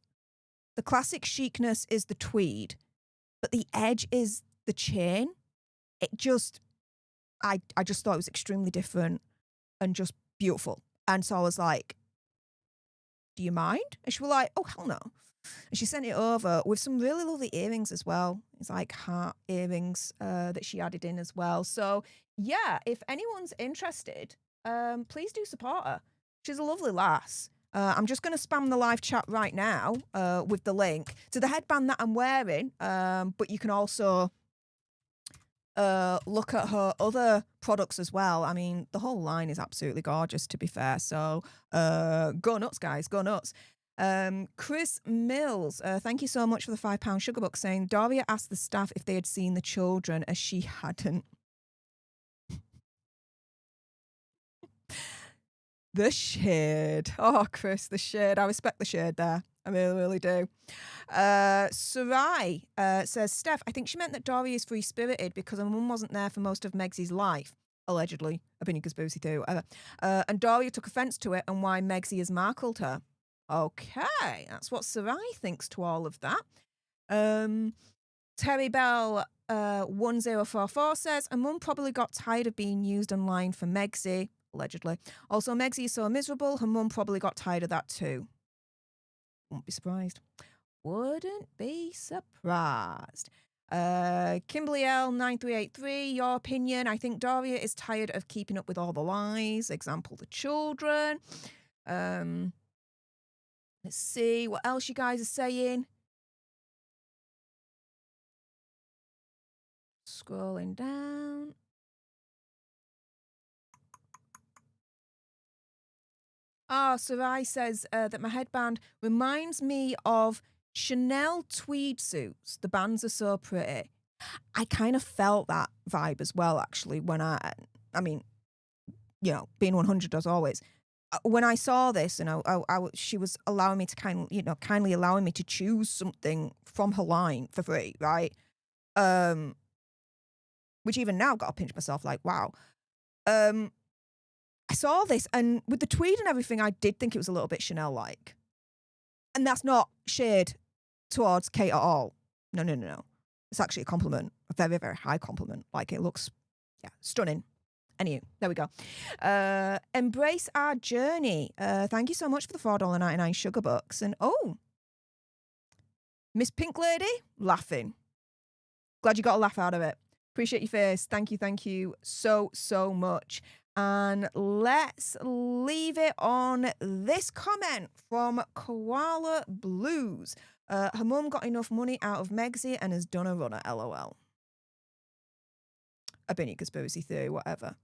The classic chicness is the tweed, but the edge is the chain. I just thought it was extremely different and just beautiful. And so I was like, do you mind? And she was like, oh, hell no. And she sent it over with some really lovely earrings as well. It's like heart earrings that she added in as well. So yeah, if anyone's interested, please do support her. She's a lovely lass. I'm just going to spam the live chat right now with the link to the headband that I'm wearing. But you can also look at her other products as well. I mean, the whole line is absolutely gorgeous, to be fair. So go nuts, guys. Go nuts. Chris Mills, thank you so much for the £5 sugar buck, saying Daria asked the staff if they had seen the children as she hadn't. The shade. Oh, Chris, the shade. I respect the shade there. I really, really do. Sarai says, Steph, I think she meant that Dory is free-spirited because her mum wasn't there for most of Megsy's life. Allegedly. Opinion conspiracy theory, whatever. And Doria took offence to it and why Megsy has markled her. Okay, that's what Sarai thinks to all of that. Terry Bell 1044 says, a mum probably got tired of being used online for Megsy. Allegedly. Also, Megsy is so miserable, her mum probably got tired of that too. Wouldn't be surprised. Wouldn't be surprised. Kimberly L 9383, your opinion. I think Daria is tired of keeping up with all the lies. Example, the children. Let's see what else you guys are saying. Scrolling down. Sarai says that my headband reminds me of Chanel tweed suits. The bands are so pretty. I kind of felt that vibe as well, actually, when I mean, being 100 as always. When I saw this, she was allowing me to kindly allowing me to choose something from her line for free, right? Which even now got to pinch myself like, wow. I saw this, and with the tweed and everything, I did think it was a little bit Chanel-like. And that's not shade towards Kate at all. No, no, no, no. It's actually a compliment, a very, very high compliment. Like, it looks, yeah, stunning. Anyway, there we go. Embrace our journey. Thank you so much for the $4.99 sugar bucks. And oh, Miss Pink Lady, laughing. Glad you got a laugh out of it. Appreciate your face. Thank you so, so much. And let's leave it on this comment from Koala Blues. Her mum got enough money out of Megsy and has done a runner, LOL. A Binny conspiracy theory, whatever.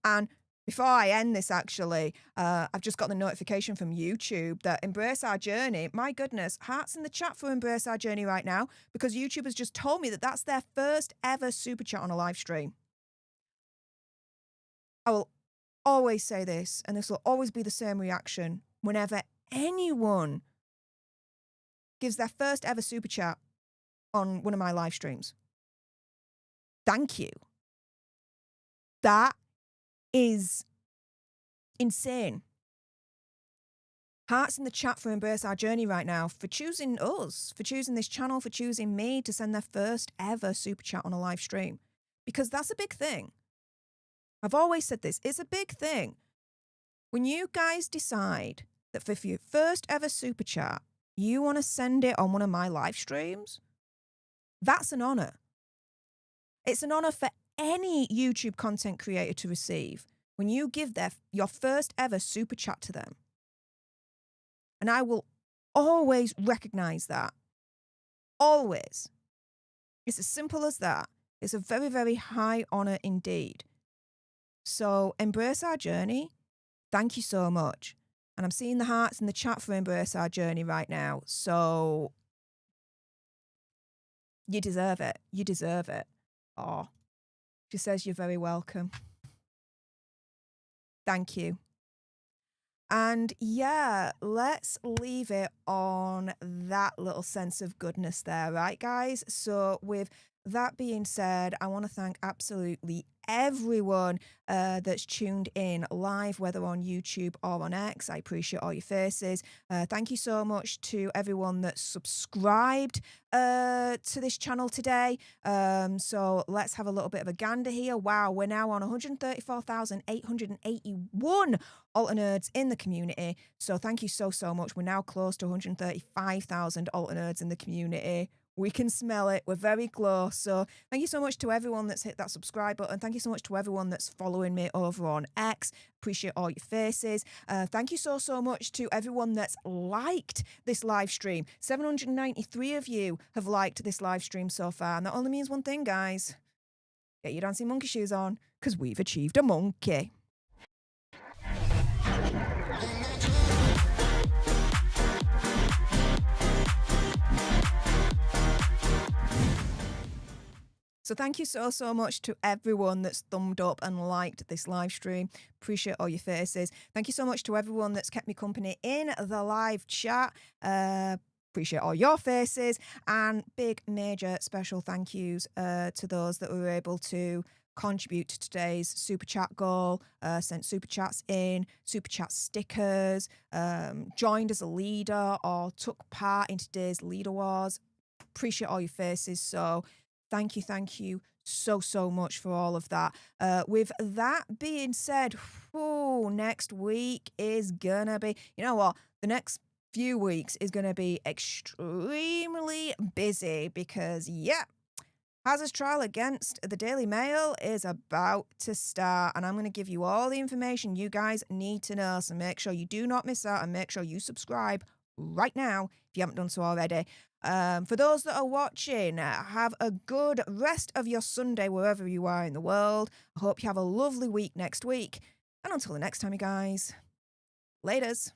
And before I end this, actually, I've just got the notification from YouTube that Embrace Our Journey, my goodness, hearts in the chat for Embrace Our Journey right now, because YouTube has just told me that that's their first ever super chat on a live stream. I will always say this, and this will always be the same reaction whenever anyone gives their first ever super chat on one of my live streams. Thank you. That is insane. Hearts in the chat for Embrace Our Journey right now, for choosing us, for choosing this channel, for choosing me to send their first ever super chat on a live stream. Because that's a big thing. I've always said this, it's a big thing. When you guys decide that for your first ever super chat, you want to send it on one of my live streams, that's an honor. It's an honor for any YouTube content creator to receive when you give your first ever super chat to them. And I will always recognize that. Always. It's as simple as that. It's a very, very high honor indeed. So Embrace Our Journey. Thank you so much. And I'm seeing the hearts in the chat for Embrace Our Journey right now. So you deserve it. You deserve it. Oh, she says you're very welcome. Thank you. And yeah, let's leave it on that little sense of goodness there, right, guys? So with that being said, I want to thank absolutely everyone that's tuned in live, whether on YouTube or on X. I appreciate all your faces. Thank you so much to everyone that's subscribed to this channel today. So let's have a little bit of a gander here. Wow, we're now on 134,881 Alter Nerds in the community. So thank you so, so much. We're now close to 135,000 Alter Nerds in the community. We can smell it. We're very close. So thank you so much to everyone that's hit that subscribe button. Thank you so much to everyone that's following me over on X. Appreciate all your faces. Thank you so, so much to everyone that's liked this live stream. 793 of you have liked this live stream so far. And that only means one thing, guys. Get your dancing monkey shoes on, because we've achieved a monkey. So thank you so, so much to everyone that's thumbed up and liked this live stream. Appreciate all your faces. Thank you so much to everyone that's kept me company in the live chat. Appreciate all your faces. And big, major, special thank yous to those that were able to contribute to today's super chat goal, sent super chats in, super chat stickers, joined as a leader or took part in today's leader wars. Appreciate all your faces. So thank you so, so much for all of that. With that being said, next week is gonna be, you know what, the next few weeks is gonna be extremely busy because, yeah, Hazard's trial against the Daily Mail is about to start, and I'm going to give you all the information you guys need to know, so make sure you do not miss out and make sure you subscribe right now if you haven't done so already. For those that are watching, have a good rest of your Sunday wherever you are in the world. I hope you have a lovely week next week. And until the next time, you guys, laters.